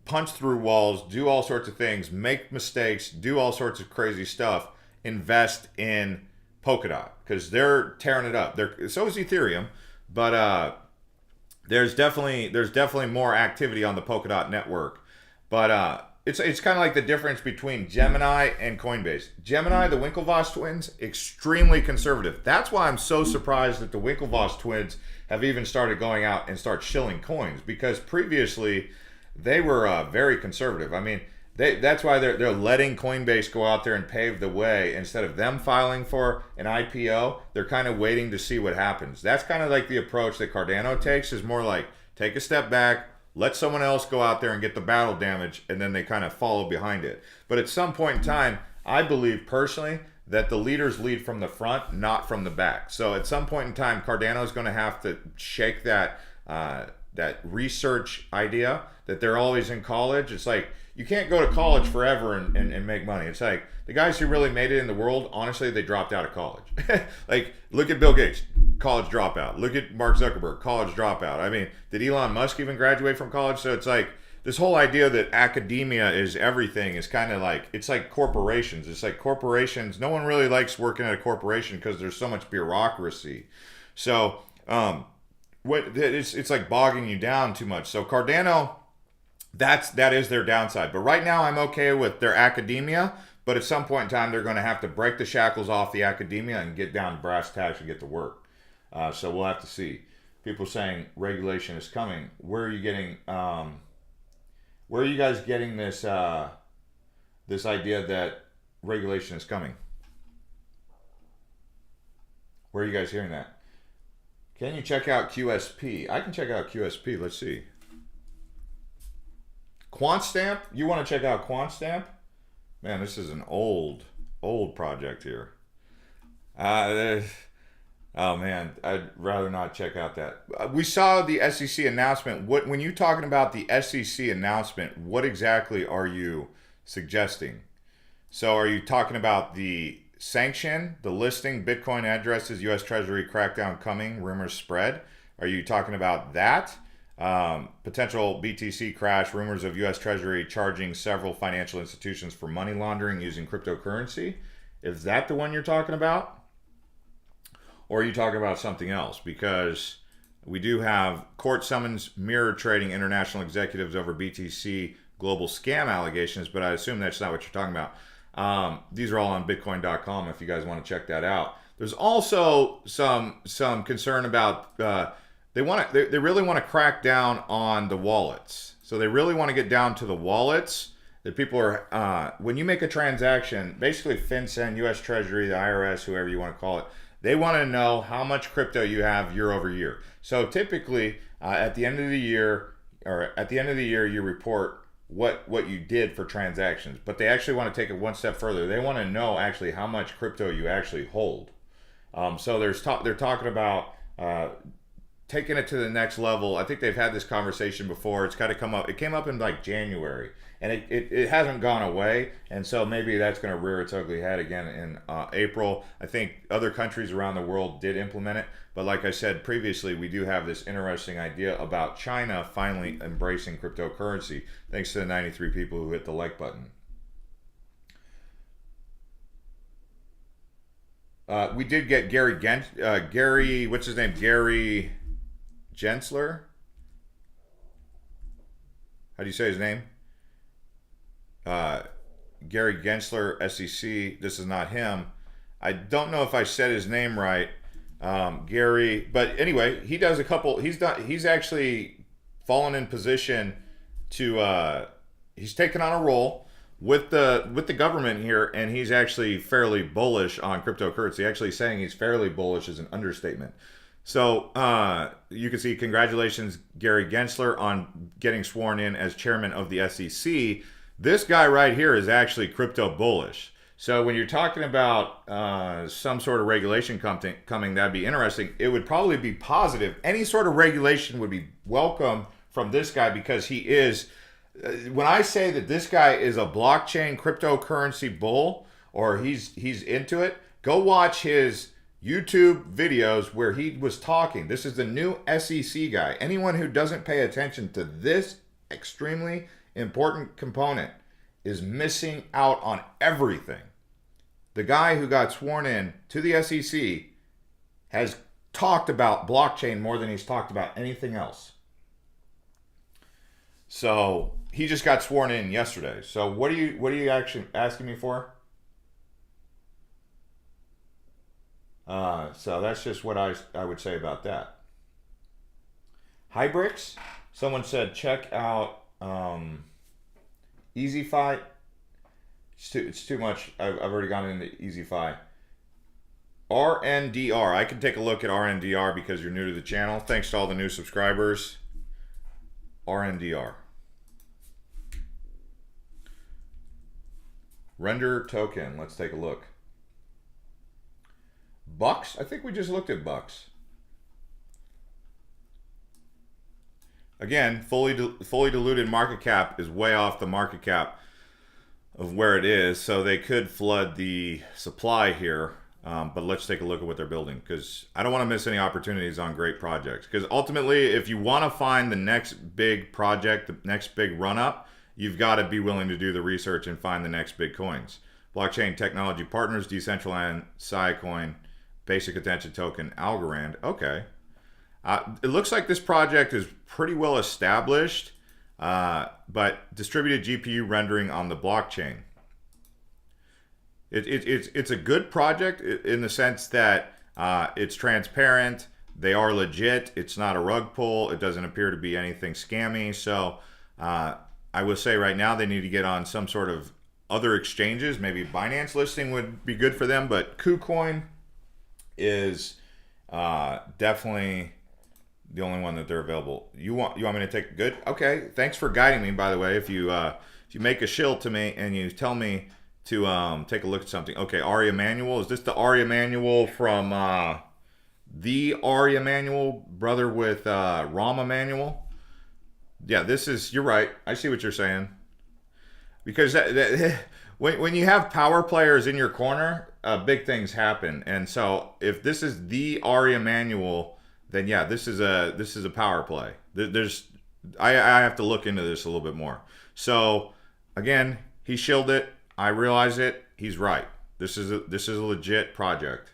punch through walls, do all sorts of things, make mistakes, do all sorts of crazy stuff, invest in Polkadot, because they're tearing it up. So is Ethereum, but there's definitely more activity on the Polkadot network. But it's kind of like the difference between Gemini and Coinbase. Gemini, the Winklevoss twins, extremely conservative. That's why I'm so surprised that the Winklevoss twins have even started going out and start shilling coins, because previously they were very conservative. I mean, that's why they're letting Coinbase go out there and pave the way instead of them filing for an IPO. They're kind of waiting to see what happens. That's kind of like the approach that Cardano takes, is more like take a step back, let someone else go out there and get the battle damage, and then they kind of follow behind it. But at some point in time, I believe personally that the leaders lead from the front, not from the back. So at some point in time, Cardano is going to have to shake that research idea that they're always in college. It's like, you can't go to college forever and make money. It's like the guys who really made it in the world, honestly, they dropped out of college. Like, look at Bill Gates, college dropout. Look at Mark Zuckerberg, college dropout. I mean, did Elon Musk even graduate from college? So it's like this whole idea that academia is everything is kind of like, it's like corporations. It's like corporations. No one really likes working at a corporation because there's so much bureaucracy. So it's like bogging you down too much. So Cardano, that is their downside. But right now I'm okay with their academia, but at some point in time they're going to have to break the shackles off the academia and get down to brass tacks and get to work. So we'll have to see. People saying regulation is coming. Where are you getting where are you guys getting this this idea that regulation is coming? Where are you guys hearing that? Can you check out QSP? I can check out QSP. Let's see. QuantStamp? You want to check out QuantStamp? Man, this is an old project here. Oh man, I'd rather not check out that. We saw the SEC announcement. When you're talking about the SEC announcement, what exactly are you suggesting? So are you talking about the sanction, the listing, Bitcoin addresses, U.S. Treasury crackdown coming, rumors spread? Are you talking about that? Potential BTC crash, rumors of U.S. Treasury charging several financial institutions for money laundering using cryptocurrency? Is that the one you're talking about? Or are you talking about something else? Because we do have court summons mirror trading international executives over BTC global scam allegations, but I assume that's not what you're talking about. These are all on Bitcoin.com if you guys want to check that out. There's also some concern about they really want to crack down on the wallets. So they really want to get down to the wallets that people are when you make a transaction, basically FinCEN, U.S. Treasury, the IRS, whoever you want to call it, they want to know how much crypto you have year over year. So typically, at the end of the year, you report what you did for transactions. But they actually want to take it one step further. They want to know actually how much crypto you actually hold. So they're talking about taking it to the next level. I think they've had this conversation before. It's kind of come up. It came up in like January. And it hasn't gone away, and so maybe that's going to rear its ugly head again in April. I think other countries around the world did implement it, but like I said previously, we do have this interesting idea about China finally embracing cryptocurrency, thanks to the 93 people who hit the like button. We did get Gary, what's his name? Gary Gensler? How do you say his name? Gary Gensler, SEC. This is not him. I don't know if I said his name right. Gary, but anyway, he does a couple. He's actually fallen in position to. He's taken on a role with the government here, and he's actually fairly bullish on cryptocurrency. Actually, saying he's fairly bullish is an understatement. So you can see, congratulations, Gary Gensler, on getting sworn in as chairman of the SEC. This guy right here is actually crypto bullish. So when you're talking about some sort of regulation coming, that'd be interesting. It would probably be positive. Any sort of regulation would be welcome from this guy, because he is. When I say that this guy is a blockchain cryptocurrency bull, or he's into it, go watch his YouTube videos where he was talking. This is the new SEC guy. Anyone who doesn't pay attention to this extremely important component is missing out on everything. The guy who got sworn in to the SEC has talked about blockchain more than he's talked about anything else. So he just got sworn in yesterday. So what are you actually asking me for? So that's just what I would say about that. Hybrix, someone said check out EasyFi. It's too much. I've already gone into EasyFi. RNDR. I can take a look at RNDR because you're new to the channel. Thanks to all the new subscribers. RNDR. Render token. Let's take a look. Bucks? I think we just looked at Bucks. Again, fully diluted market cap is way off the market cap of where it is, so they could flood the supply here. But let's take a look at what they're building, because I don't want to miss any opportunities on great projects. Because ultimately, if you want to find the next big project, the next big run-up, you've got to be willing to do the research and find the next big coins. Blockchain Technology Partners, Decentraland, Scicoin, Basic Attention Token, Algorand. Okay. It looks like this project is pretty well established, but distributed GPU rendering on the blockchain. It's a good project in the sense that it's transparent. They are legit. It's not a rug pull. It doesn't appear to be anything scammy. So I will say right now they need to get on some sort of other exchanges. Maybe Binance listing would be good for them, but KuCoin is definitely the only one that they're available. You want me to take good? Okay, thanks for guiding me, by the way. If you make a shill to me and you tell me to take a look at something. Okay, Aria Manual. Is this the Aria Manual from the Aria Manual, brother with Rama Manual? Yeah, this is, you're right. I see what you're saying. Because when you have power players in your corner, big things happen. And so if this is the Aria Manual, then yeah, this is a power play. I have to look into this a little bit more. So again, he shilled it. I realize it. He's right. This is a legit project.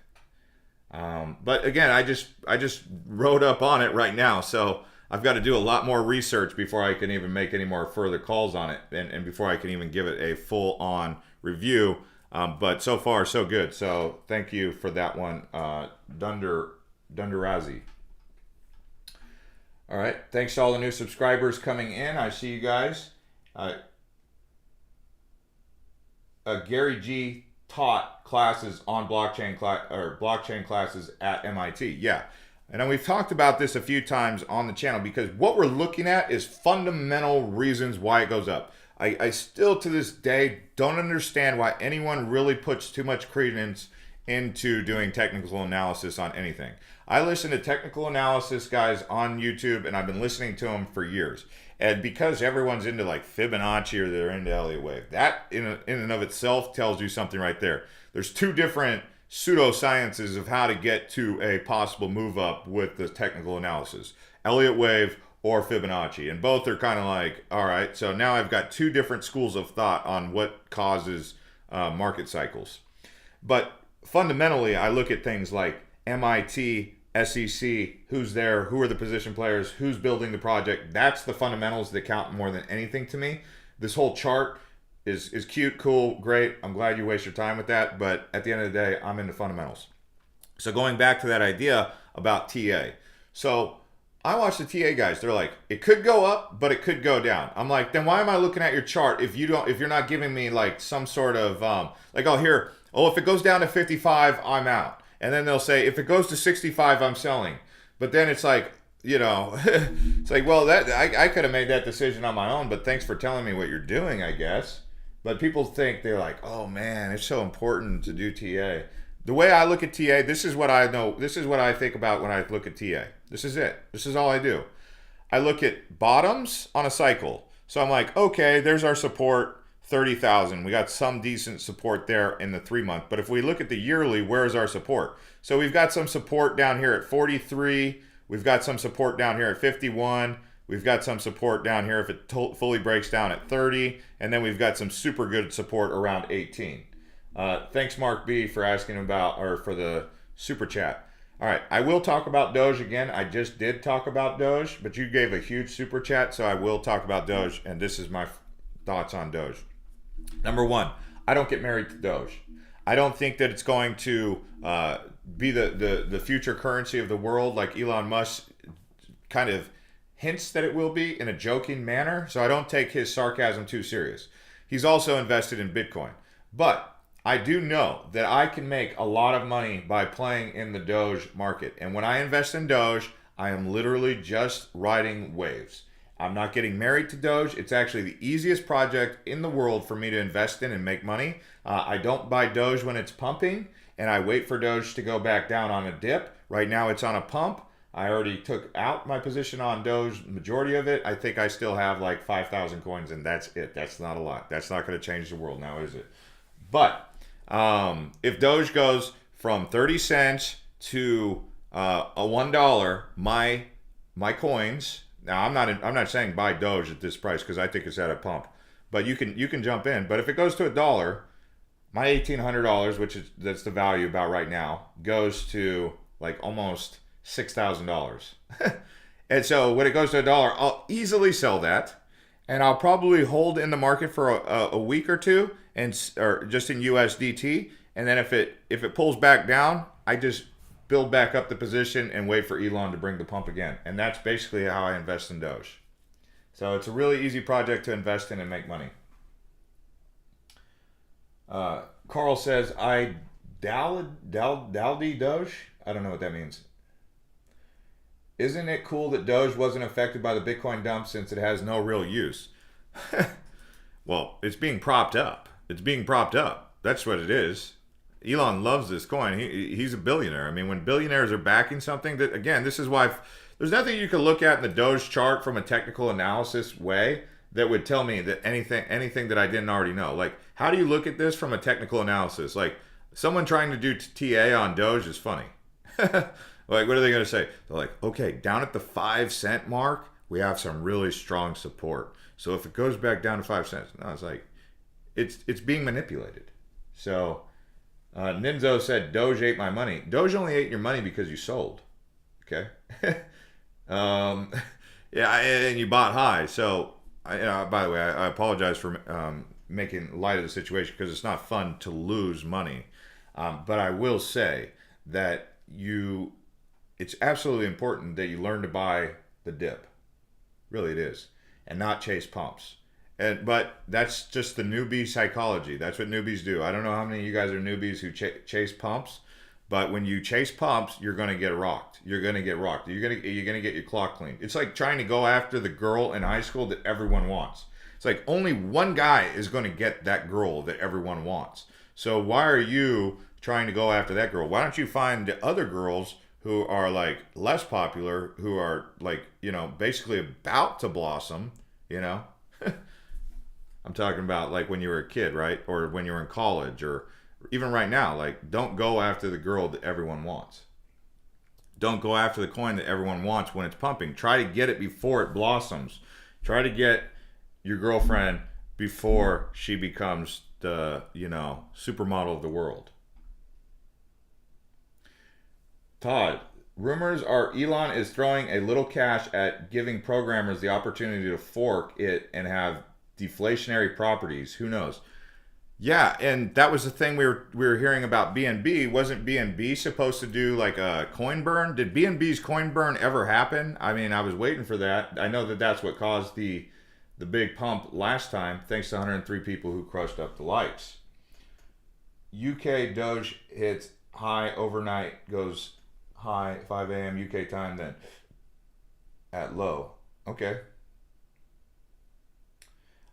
But again, I just wrote up on it right now, so I've got to do a lot more research before I can even make any more further calls on it, and before I can even give it a full-on review. But so far, so good. So thank you for that one, Dundarazi. All right. Thanks to all the new subscribers coming in. I see you guys. Gary G taught classes on blockchain classes at MIT. Yeah. And we've talked about this a few times on the channel, because what we're looking at is fundamental reasons why it goes up. I still to this day don't understand why anyone really puts too much credence into doing technical analysis on anything. I listen to technical analysis guys on YouTube, and I've been listening to them for years. And because everyone's into like Fibonacci or they're into Elliott Wave, that in and of itself tells you something right there. There's two different pseudosciences of how to get to a possible move up with the technical analysis: Elliott Wave or Fibonacci. And both are kind of like, all right, so now I've got two different schools of thought on what causes market cycles. But fundamentally, I look at things like MIT, SEC, who's there, who are the position players, who's building the project. That's the fundamentals that count more than anything to me. This whole chart is cute, cool, great. I'm glad you waste your time with that. But at the end of the day, I'm into fundamentals. So going back to that idea about TA. So I watch the TA guys. They're like, it could go up, but it could go down. I'm like, then why am I looking at your chart if you're not giving me like some sort of like, if it goes down to 55, I'm out. And then they'll say, if it goes to 65, I'm selling. But then it's like, it's like, well, that I could have made that decision on my own, but thanks for telling me what you're doing, I guess. But people think, they're like, oh man, it's so important to do TA. The way I look at TA, this is what I know. This is what I think about when I look at TA. This is it. This is all I do. I look at bottoms on a cycle. So I'm like, okay, there's our support, 30,000. We got some decent support there in the 3 month. But if we look at the yearly, where's our support? So we've got some support down here at 43. We've got some support down here at 51. We've got some support down here if it fully breaks down at 30. And then we've got some super good support around 18. Thanks, Mark B, for asking about, or for the super chat. All right, I will talk about Doge again. I just did talk about Doge, but you gave a huge super chat, so I will talk about Doge, and this is my thoughts on Doge. Number one, I don't get married to Doge. I don't think that it's going to be the future currency of the world like Elon Musk kind of hints that it will be in a joking manner, so I don't take his sarcasm too serious. He's also invested in Bitcoin. But I do know that I can make a lot of money by playing in the Doge market. And when I invest in Doge, I am literally just riding waves. I'm not getting married to Doge. It's actually the easiest project in the world for me to invest in and make money. I don't buy Doge when it's pumping, and I wait for Doge to go back down on a dip. Right now it's on a pump. I already took out my position on Doge, majority of it. I think I still have like 5,000 coins, and that's it. That's not a lot. That's not going to change the world now, is it? But if Doge goes from 30 cents to a $1, my coins. Now I'm not saying buy Doge at this price because I think it's at a pump, but you can jump in. But if it goes to $1, my $1,800, that's the value about right now, goes to like almost $6,000. And so when it goes to $1, I'll easily sell that, and I'll probably hold in the market for a week or two, or just in USDT. And then if it pulls back down, I just build back up the position and wait for Elon to bring the pump again. And that's basically how I invest in Doge. So it's a really easy project to invest in and make money. Carl says, Daldi Doge? I don't know what that means. Isn't it cool that Doge wasn't affected by the Bitcoin dump since it has no real use? Well, it's being propped up. It's being propped up. That's what it is. Elon loves this coin. He's a billionaire. I mean, when billionaires are backing something, that again, this is why there's nothing you can look at in the Doge chart from a technical analysis way that would tell me that anything that I didn't already know. Like, how do you look at this from a technical analysis? Like, someone trying to do TA on Doge is funny. Like, what are they going to say? They're like, okay, down at the 5 cent mark, we have some really strong support. So if it goes back down to 5 cents, no, it's like, it's being manipulated. So Ninzo said, Doge ate my money. Doge only ate your money because you sold. Okay. Yeah, and you bought high. So, by the way, I apologize for making light of the situation because it's not fun to lose money. But I will say that it's absolutely important that you learn to buy the dip. Really, it is. And not chase pumps. But that's just the newbie psychology. That's what newbies do. I don't know how many of you guys are newbies who chase pumps, but when you chase pumps, you're going to get rocked. You're going to get rocked. You're going to get your clock cleaned. It's like trying to go after the girl in high school that everyone wants. It's like only one guy is going to get that girl that everyone wants. So why are you trying to go after that girl? Why don't you find the other girls who are like less popular, who are like, basically about to blossom, I'm talking about like when you were a kid, right? Or when you were in college, or even right now. Like, don't go after the girl that everyone wants. Don't go after the coin that everyone wants when it's pumping. Try to get it before it blossoms. Try to get your girlfriend before she becomes the, supermodel of the world. Todd, rumors are Elon is throwing a little cash at giving programmers the opportunity to fork it and have deflationary properties. Who knows? Yeah, and that was the thing we were hearing about BNB. Wasn't BNB supposed to do like a coin burn? Did BNB's coin burn ever happen? I mean, I was waiting for that. I know that that's what caused the big pump last time, thanks to 103 people who crushed up the likes. UK Doge hits high overnight, goes high 5 a.m. UK time, then at low. Okay,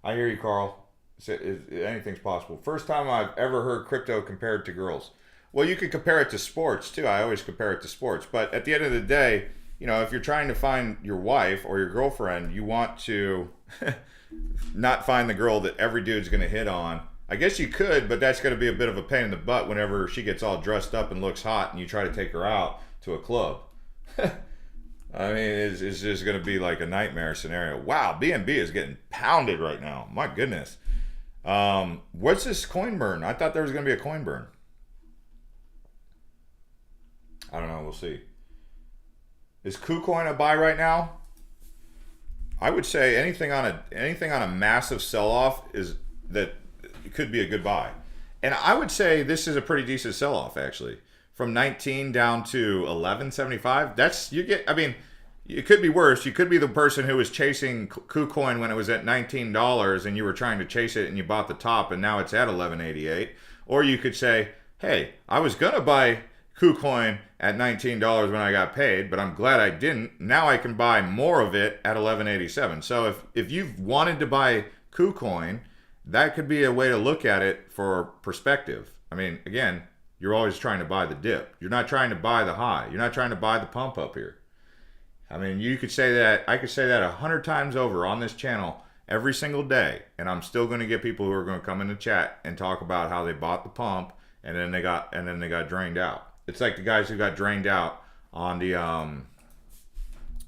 I hear you, Carl. Anything's possible. First time I've ever heard crypto compared to girls. Well, you could compare it to sports too. I always compare it to sports. But at the end of the day, you know, if you're trying to find your wife or your girlfriend, you want to not find the girl that every dude's going to hit on. I guess you could, but that's going to be a bit of a pain in the butt whenever she gets all dressed up and looks hot and you try to take her out to a club. I mean, it's just going to be like a nightmare scenario. Wow, BNB is getting pounded right now. My goodness. What's this coin burn? I thought there was going to be a coin burn. I don't know. We'll see. Is KuCoin a buy right now? I would say anything on a massive sell-off is that it could be a good buy. And I would say this is a pretty decent sell-off actually. From 19 down to 11.75. That's you get. I mean, it could be worse. You could be the person who was chasing KuCoin when it was at $19 and you were trying to chase it and you bought the top and now it's at 11.88. Or you could say, hey, I was gonna buy KuCoin at $19 when I got paid, but I'm glad I didn't. Now I can buy more of it at 11.87. So if you've wanted to buy KuCoin, that could be a way to look at it for perspective. I mean, again, you're always trying to buy the dip. You're not trying to buy the high. You're not trying to buy the pump up here. I mean, you could say that, I could say that 100 times over on this channel every single day, and I'm still going to get people who are going to come in the chat and talk about how they bought the pump and then they got drained out. It's like the guys who got drained out on the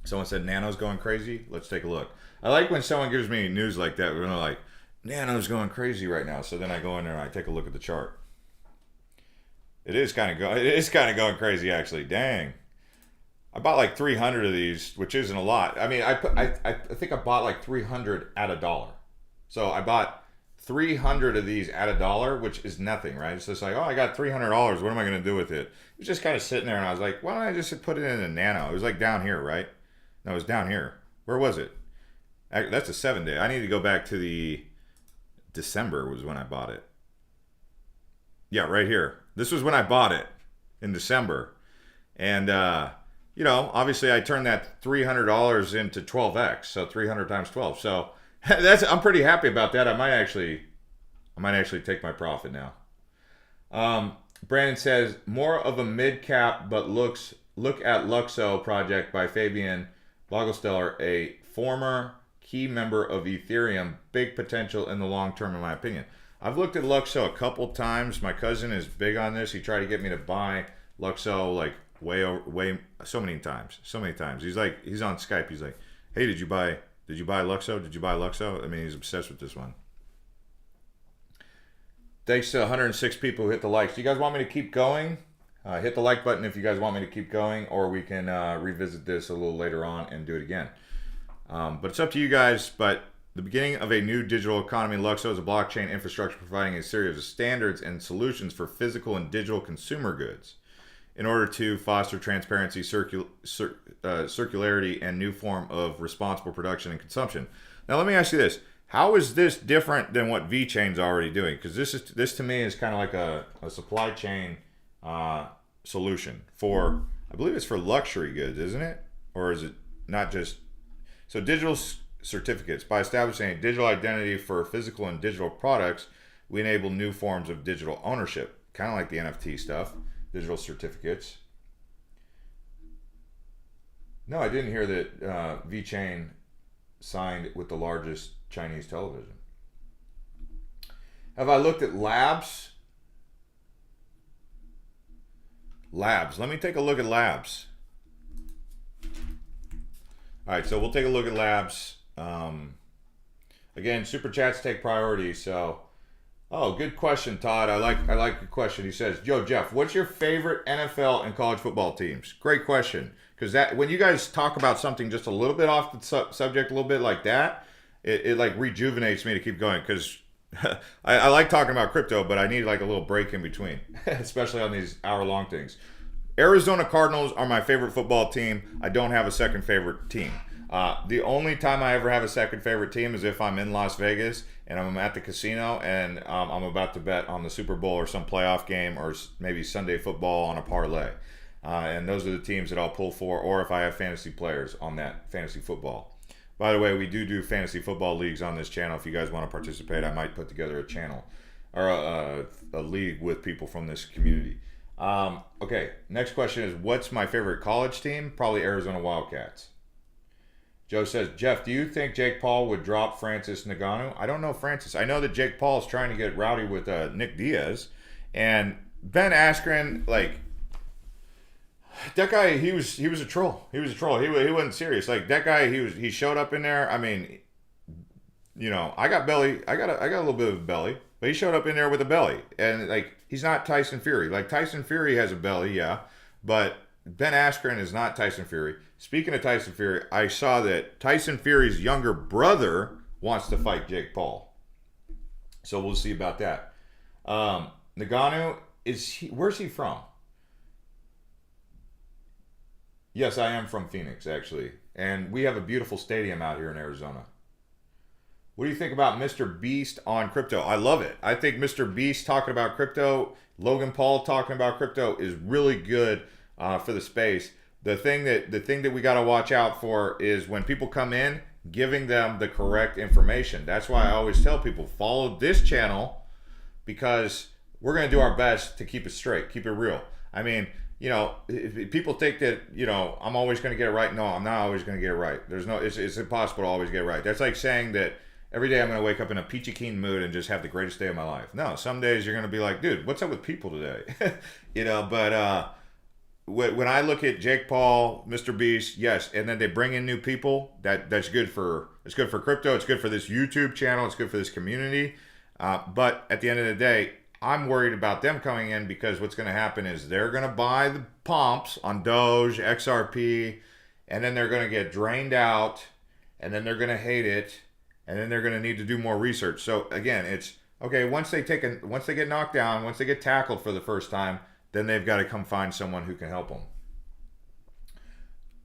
someone said Nano's going crazy. Let's take a look. I like when someone gives me news like that. We're like, Nano's going crazy right now. So then I go in there and I take a look at the chart. It is kind of going crazy actually. Dang. I bought like 300 of these, which isn't a lot. I mean, I think I bought like 300 at $1. So I bought 300 of these at $1, which is nothing, right? It's just like, oh, I got $300. What am I going to do with it? It was just kind of sitting there, and I was like, why don't I just put it in a Nano? It was like down here, right? No, it was down here. Where was it? That's a 7-day. I need to go back to the December was when I bought it. Yeah, right here. This was when I bought it in December. And, you know, obviously I turned that $300 into 12x, so 300 times 12. So I'm pretty happy about that. I might actually take my profit now. Brandon says more of a mid cap, but look at Luxo project by Fabian Vogelsteller, a former key member of Ethereum. Big potential in the long term, in my opinion. I've looked at Luxo a couple times. My cousin is big on this. He tried to get me to buy Luxo like way so many times. He's on Skype. He's like, hey, did you buy Luxo? Did you buy Luxo? I mean, he's obsessed with this one. Thanks to 106 people who hit the likes. Do you guys want me to keep going? Hit the like button if you guys want me to keep going, or we can revisit this a little later on and do it again. But it's up to you guys. But the beginning of a new digital economy, Luxo is a blockchain infrastructure providing a series of standards and solutions for physical and digital consumer goods in order to foster transparency, circularity, and new form of responsible production and consumption. Now, let me ask you this. How is this different than what VeChain's already doing? Because this to me is kind of like a supply chain solution for, I believe it's for luxury goods, isn't it? Or is it not just? So digital certificates. By establishing a digital identity for physical and digital products, we enable new forms of digital ownership, kind of like the NFT stuff, digital certificates. No, I didn't hear that VeChain signed with the largest Chinese television. Have I looked at Labs? Labs. Let me take a look at Labs. All right, so we'll take a look at Labs. Again, super chats take priority, so Oh, good question, Todd. I like your question. He says, "Yo, Jeff, what's your favorite NFL and college football teams?" Great question. Because that when you guys talk about something just a little bit off the subject, a little bit like that, it like rejuvenates me to keep going. Because I like talking about crypto, but I need like a little break in between, especially on these hour-long things. Arizona Cardinals are my favorite football team. I don't have a second favorite team. The only time I ever have a second favorite team is if I'm in Las Vegas and I'm at the casino and I'm about to bet on the Super Bowl or some playoff game or maybe Sunday football on a parlay. And those are the teams that I'll pull for, or if I have fantasy players on that fantasy football. By the way, we do fantasy football leagues on this channel. If you guys want to participate, I might put together a channel or a league with people from this community. Okay, next question is, what's my favorite college team? Probably Arizona Wildcats. Joe says, Jeff, do you think Jake Paul would drop Francis Ngannou? I don't know Francis. I know that Jake Paul is trying to get rowdy with Nick Diaz. And Ben Askren, like, that guy, he was a troll. He was a troll. He wasn't serious. Like, that guy, he showed up in there. I mean, you know, I got a little bit of a belly, but he showed up in there with a belly. And, like, he's not Tyson Fury. Like, Tyson Fury has a belly, yeah, but Ben Askren is not Tyson Fury. Speaking of Tyson Fury, I saw that Tyson Fury's younger brother wants to fight Jake Paul. So we'll see about that. Ngannou, where's he from? Yes, I am from Phoenix, actually. And we have a beautiful stadium out here in Arizona. What do you think about Mr. Beast on crypto? I love it. I think Mr. Beast talking about crypto, Logan Paul talking about crypto is really good for the space. The thing that we got to watch out for is when people come in, giving them the correct information. That's why I always tell people, follow this channel because we're going to do our best to keep it straight, keep it real. I mean, you know, if people think that, you know, I'm always going to get it right. No, I'm not always going to get it right. It's impossible to always get it right. That's like saying that every day I'm going to wake up in a peachy keen mood and just have the greatest day of my life. No, some days you're going to be like, dude, what's up with people today? You know, but when I look at Jake Paul, Mr. Beast, yes, and then they bring in new people, that's good for crypto, it's good for this YouTube channel, it's good for this community. But at the end of the day, I'm worried about them coming in because what's going to happen is they're going to buy the pumps on Doge, XRP, and then they're going to get drained out, and then they're going to hate it, and then they're going to need to do more research. So again, it's okay, once they get knocked down, once they get tackled for the first time, then they've got to come find someone who can help them.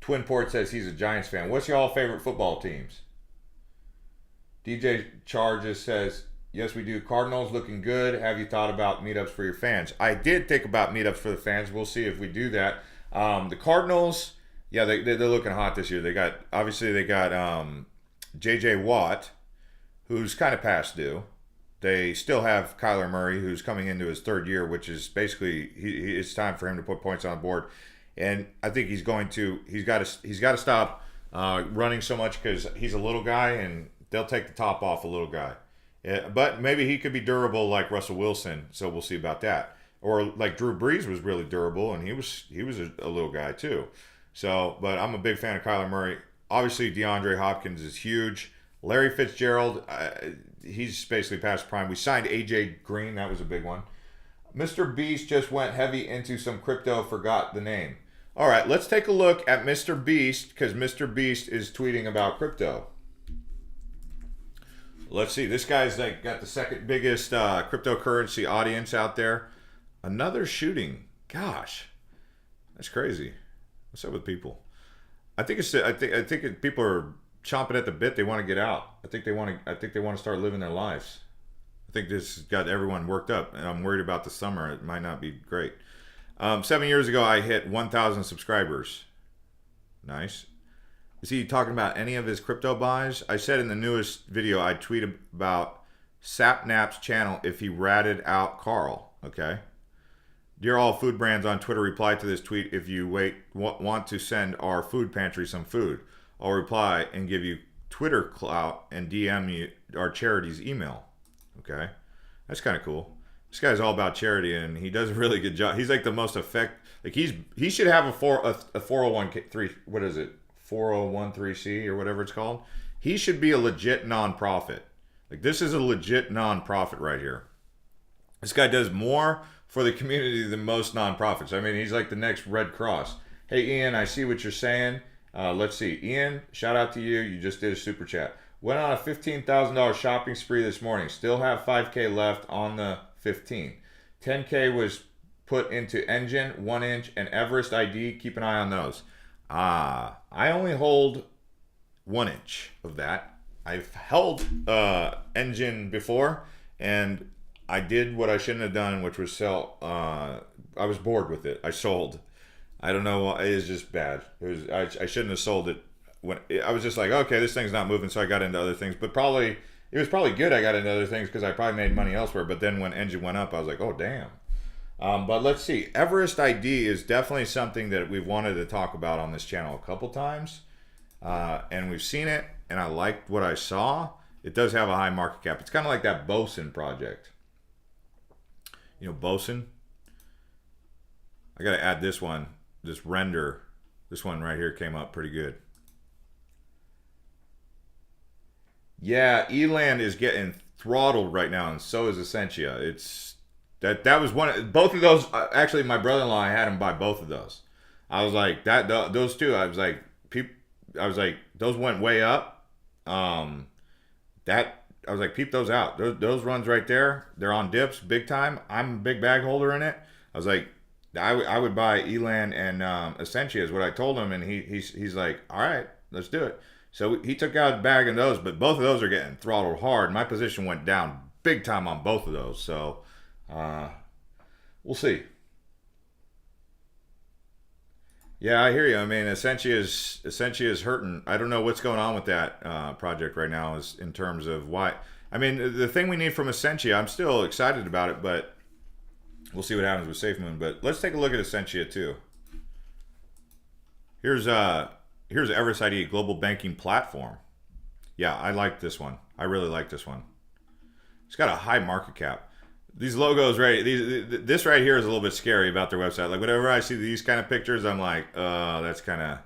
Twinport says he's a Giants fan. What's y'all favorite football teams? DJ Charges says, yes, we do. Cardinals looking good. Have you thought about meetups for your fans? I did think about meetups for the fans. We'll see if we do that. The Cardinals, yeah, they're looking hot this year. They got J.J. Watt, who's kind of past due. They still have Kyler Murray, who's coming into his third year, which is basically it's time for him to put points on the board. And I think he's got to stop running so much because he's a little guy, and they'll take the top off a little guy. Yeah, but maybe he could be durable like Russell Wilson, so we'll see about that. Or like Drew Brees was really durable, and he was a little guy too. So, but I'm a big fan of Kyler Murray. Obviously, DeAndre Hopkins is huge. Larry Fitzgerald, he's basically past prime. We signed AJ Green. That was a big one. Mr. Beast just went heavy into some crypto, forgot the name. All right, let's take a look at Mr. Beast because Mr. Beast is tweeting about crypto. Let's see. This guy's like got the second biggest cryptocurrency audience out there. Another shooting. Gosh, that's crazy. What's up with people? I think people are chomping at the bit. They want to get out. I think they want to start living their lives. I think this has got everyone worked up, and I'm worried about the summer. It might not be great. 7 years ago, I hit 1,000 subscribers. Nice. Is he talking about any of his crypto buys? I said in the newest video, I'd tweet about Sapnap's channel if he ratted out Carl. Okay. Dear all food brands on Twitter, reply to this tweet if you want to send our food pantry some food. I'll reply and give you Twitter clout and DM you our charity's email. Okay. That's kind of cool. This guy's all about charity, and he does a really good job. He's like the most he should have a 401k, what is it? 401(c) or whatever it's called. He should be a legit nonprofit. Like, this is a legit nonprofit right here. This guy does more for the community than most nonprofits. I mean, he's like the next Red Cross. Hey, Ian, I see what you're saying. Let's see. Ian, shout out to you. You just did a super chat. Went on a $15,000 shopping spree this morning. Still have 5K left on the 15. 10K was put into Engine, 1 inch, and Everest ID. Keep an eye on those. I only hold 1 inch of that. I've held Engine before, and I did what I shouldn't have done, which was sell. I was bored with it. I sold. I don't know. It was just bad. I shouldn't have sold it. When I was just like, okay, this thing's not moving, so I got into other things. But it was probably good I got into other things because I probably made money elsewhere. But then when Engine went up, I was like, oh damn. But let's see. Everest ID is definitely something that we've wanted to talk about on this channel a couple times, and we've seen it, and I liked what I saw. It does have a high market cap. It's kind of like that Bosun project. You know, Bosun. I got to add this one. This render. This one right here came up pretty good. Yeah, Eland is getting throttled right now, and so is Essentia. It's that was both of those. Actually, my brother-in-law, I had him buy both of those. I was like those two. I was like, those went way up. I was like, peep those out. Those runs right there, they're on dips big time. I'm a big bag holder in it. I was like, I would buy Eland and Essentia is what I told him, and he's like, all right, let's do it. So he took out a bag of those, but both of those are getting throttled hard. My position went down big time on both of those. So we'll see. Yeah, I hear you. I mean, Essentia is hurting. I don't know what's going on with that project right now is in terms of why. I mean, the thing we need from Essentia, I'm still excited about it, but we'll see what happens with Safemoon. But let's take a look at Essentia too. Here's Everest ID, global banking platform. Yeah, I like this one. I really like this one. It's got a high market cap. These logos, right? This right here is a little bit scary about their website. Like whenever I see these kind of pictures, I'm like, that's kind of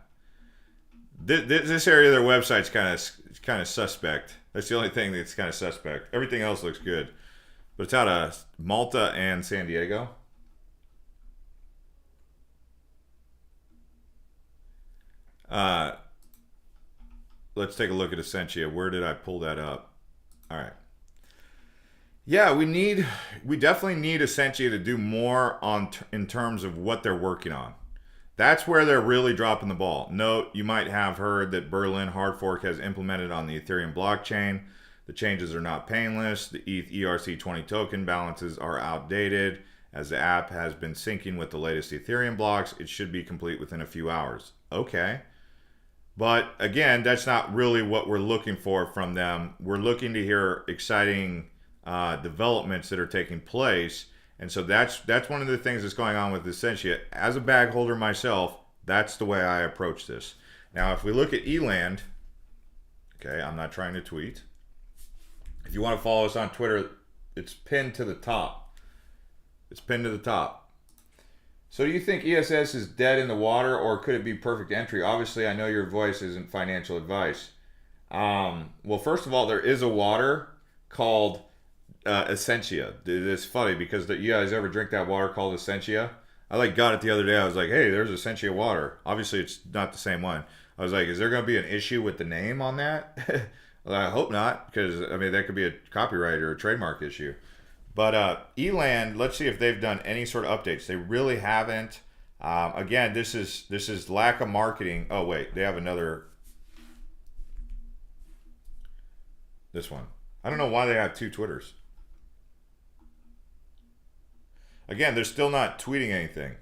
this area of their website's kind of suspect. That's the only thing that's kind of suspect. Everything else looks good, but it's out of Malta and San Diego. Let's take a look at Essentia. Where did I pull that up? All right. Yeah, we definitely need Essentia to do more in terms of what they're working on. That's where they're really dropping the ball. Note, you might have heard that Berlin hard fork has implemented on the Ethereum blockchain. The changes are not painless. The ETH ERC20 token balances are outdated. As the app has been syncing with the latest Ethereum blocks, it should be complete within a few hours. Okay. But again, that's not really what we're looking for from them. We're looking to hear exciting developments that are taking place. And so that's one of the things that's going on with Essentia. As a bag holder myself, that's the way I approach this. Now, if we look at Eland, okay, I'm not trying to tweet. If you want to follow us on Twitter, it's pinned to the top. It's pinned to the top. So do you think ESS is dead in the water, or could it be perfect entry? Obviously, I know your voice isn't financial advice. Well, first of all, there is a water called Essentia. It's funny because you guys ever drink that water called Essentia? I got it the other day. I was like, hey, there's Essentia water. Obviously, it's not the same one. I was like, is there going to be an issue with the name on that? Well, I hope not, because I mean that could be a copyright or a trademark issue. But Eland, let's see if they've done any sort of updates. They really haven't. Again, this is lack of marketing. Oh wait, they have another. This one. I don't know why they have two Twitters. Again, they're still not tweeting anything.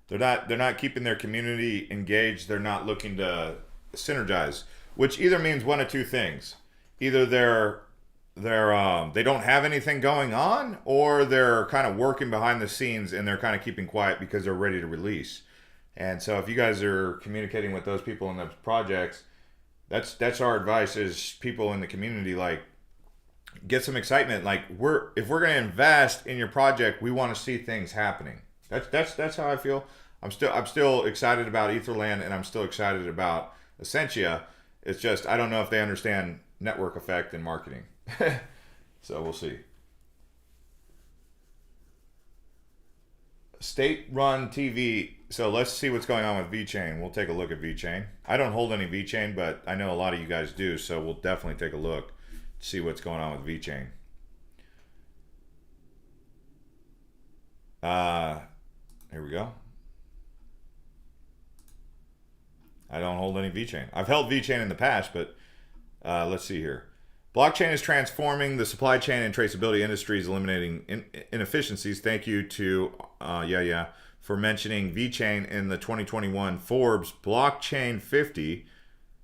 They're not keeping their community engaged. They're not looking to synergize, which either means one of two things. Either they don't have anything going on, or they're kind of working behind the scenes and they're kind of keeping quiet because they're ready to release. And so if you guys are communicating with those people in those projects, that's our advice is people in the community, like, get some excitement. Like, if we're going to invest in your project, we want to see things happening. That's how I feel. I'm still excited about Etherland, and I'm still excited about Essentia. It's just I don't know if they understand network effect and marketing. So we'll see. State-run TV. So let's see what's going on with VeChain. We'll take a look at VeChain. I don't hold any VeChain, but I know a lot of you guys do, so we'll definitely take a look, see what's going on with VeChain. Here we go. I don't hold any VeChain. I've held VeChain in the past, but let's see here. Blockchain is transforming the supply chain and traceability industries, eliminating inefficiencies. Thank you to for mentioning VeChain in the 2021 Forbes Blockchain 50.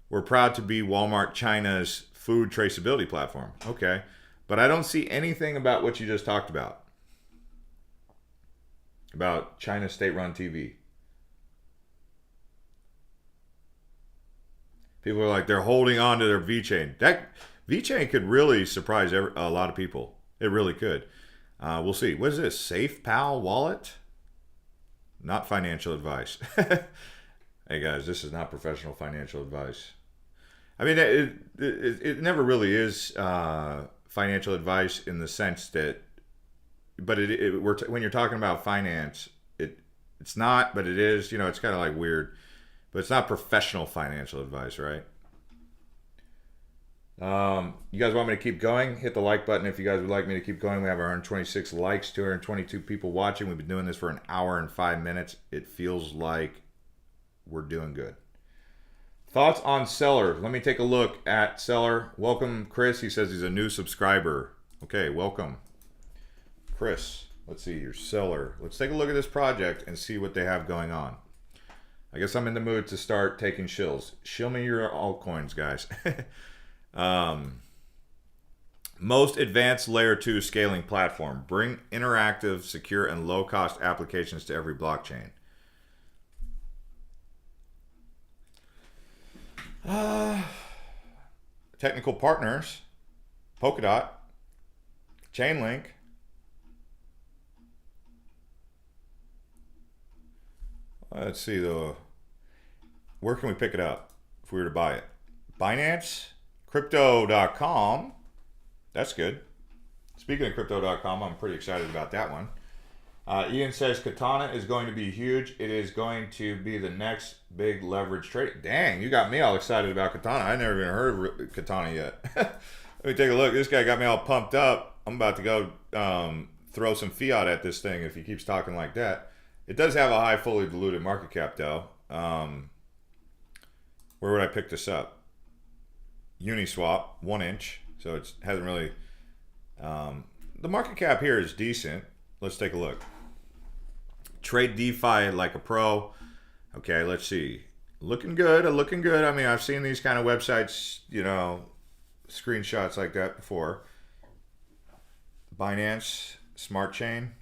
We're proud to be Walmart China's food traceability platform. Okay, but I don't see anything about what you just talked about China's state-run TV. People are like, they're holding on to their VeChain. That VeChain could really surprise a lot of people. It really could. We'll see. What is this? SafePal wallet? Not financial advice. Hey guys, this is not professional financial advice. I mean, it never really is financial advice in the sense that, but when you're talking about finance, it's not, but it is. You know, it's kind of like weird, but it's not professional financial advice, right? You guys want me to keep going? Hit the like button if you guys would like me to keep going. We have 126 likes, 222 people watching. We've been doing this for an hour and 5 minutes. It feels like we're doing good. Thoughts on Seller? Let me take a look at Seller. Welcome, Chris. He says he's a new subscriber. Okay, welcome, Chris. Let's see your Seller. Let's take a look at this project and see what they have going on. I guess I'm in the mood to start taking shills. Shill me your altcoins, guys. Most advanced layer 2 scaling platform. Bring interactive, secure, and low-cost applications to every blockchain. Technical partners. Polkadot. Chainlink. Let's see though. Where can we pick it up if we were to buy it? Binance, crypto.com. That's good. Speaking of crypto.com, I'm pretty excited about that one. Ian says Katana is going to be huge. It is going to be the next big leverage trade. Dang, you got me all excited about Katana. I never even heard of Katana yet. Let me take a look. This guy got me all pumped up. I'm about to go throw some fiat at this thing if he keeps talking like that. It does have a high fully diluted market cap though. Where would I pick this up? Uniswap, 1 inch. So it hasn't really, the market cap here is decent. Let's take a look. Trade DeFi like a pro. Okay, let's see. Looking good, looking good. I mean, I've seen these kind of websites, you know, screenshots like that before. Binance, Smart Chain.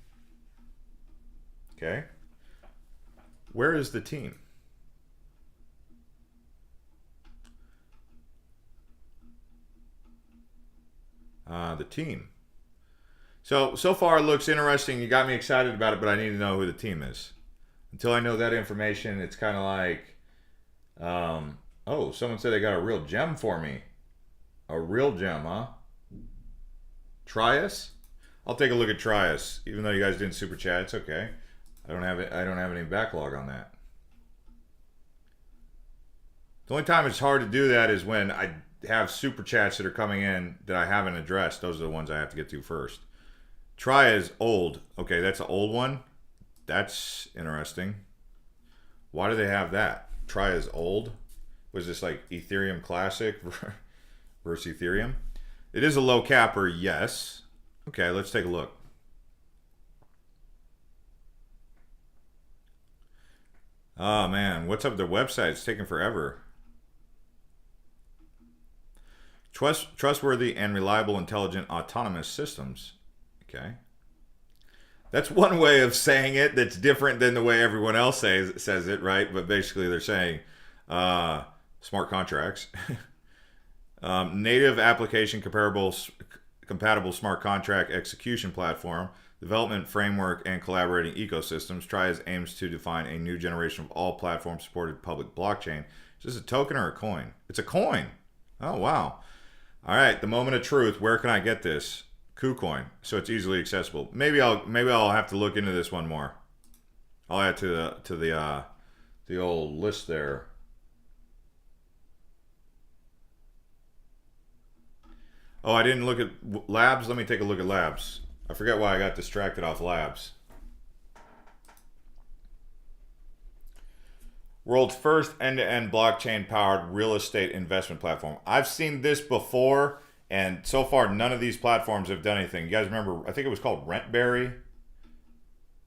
Okay. Where is the team? The team. So far it looks interesting. You got me excited about it, but I need to know who the team is. Until I know that information, it's kind of like, oh, someone said they got a real gem for me. A real gem, huh? Trias? I'll take a look at Trias. Even though you guys didn't super chat, it's okay. I don't have any backlog on that. The only time it's hard to do that is when I have super chats that are coming in that I haven't addressed. Those are the ones I have to get to first. Try is old. Okay, that's an old one. That's interesting. Why do they have that? Try is old. Was this like Ethereum Classic versus Ethereum? It is a low capper, yes. Okay, let's take a look. Oh man, what's up with their website? It's taking forever. Trustworthy and reliable, intelligent, autonomous systems. Okay. That's one way of saying it that's different than the way everyone else says it, right? But basically they're saying smart contracts. Native application compatible smart contract execution platform, development framework, and collaborating ecosystems. Trias aims to define a new generation of all platform supported public blockchain. Is this a token or a coin? It's a coin. Oh, wow. All right, the moment of truth. Where can I get this? KuCoin, so it's easily accessible. Maybe I'll have to look into this one more. I'll add the old list there. Oh, I didn't look at labs. Let me take a look at labs. I forget why I got distracted off labs. World's first end-to-end blockchain-powered real estate investment platform. I've seen this before, and so far none of these platforms have done anything. You guys remember? I think it was called Rentberry.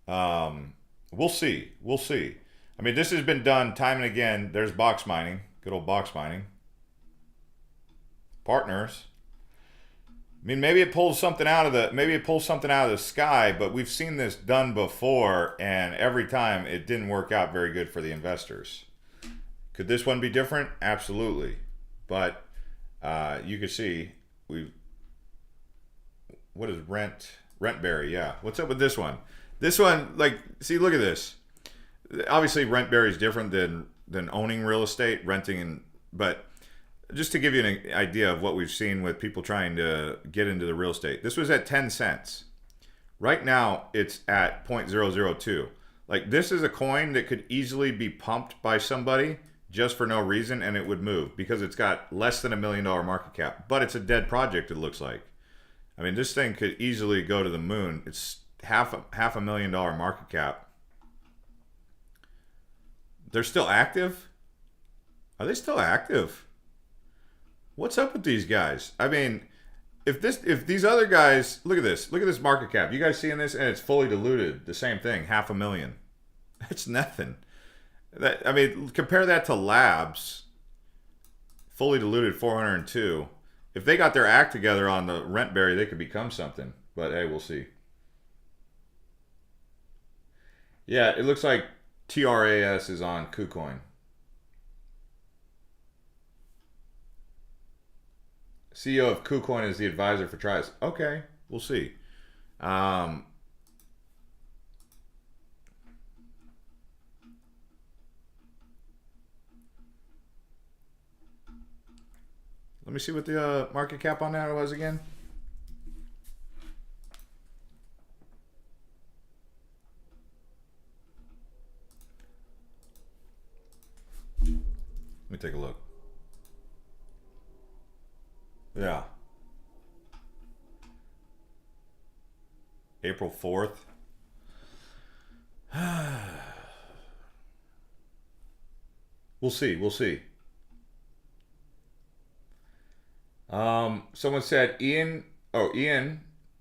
We'll see. We'll see. I mean, this has been done time and again. There's box mining. Good old box mining. Partners. I mean, maybe it pulls something out of the sky, but we've seen this done before, and every time it didn't work out very good for the investors. Could this one be different? Absolutely. But you can see what is Rentberry? Yeah. What's up with this one? This one, like, see, look at this. Obviously, Rentberry is different than owning real estate, renting, but just to give you an idea of what we've seen with people trying to get into the real estate. This was at 10 cents. Right now, it's at 0.002. Like, this is a coin that could easily be pumped by somebody just for no reason, and it would move because it's got less than $1 million market cap. But it's a dead project, it looks like. I mean, this thing could easily go to the moon. It's half a $1 million market cap. They're still active? Are they still active? What's up with these guys? I mean, if these other guys, look at this market cap. You guys seeing this? And it's fully diluted. The same thing, $500,000. That's nothing. I mean, compare that to Labs, fully diluted 402. If they got their act together on the Rentberry, they could become something. But hey, we'll see. Yeah, it looks like TRAS is on KuCoin. CEO of KuCoin is the advisor for Trias. Okay, we'll see. Let me see what the market cap on that was again. Let me take a look. Yeah. April 4th. We'll see. We'll see. Someone said, Ian,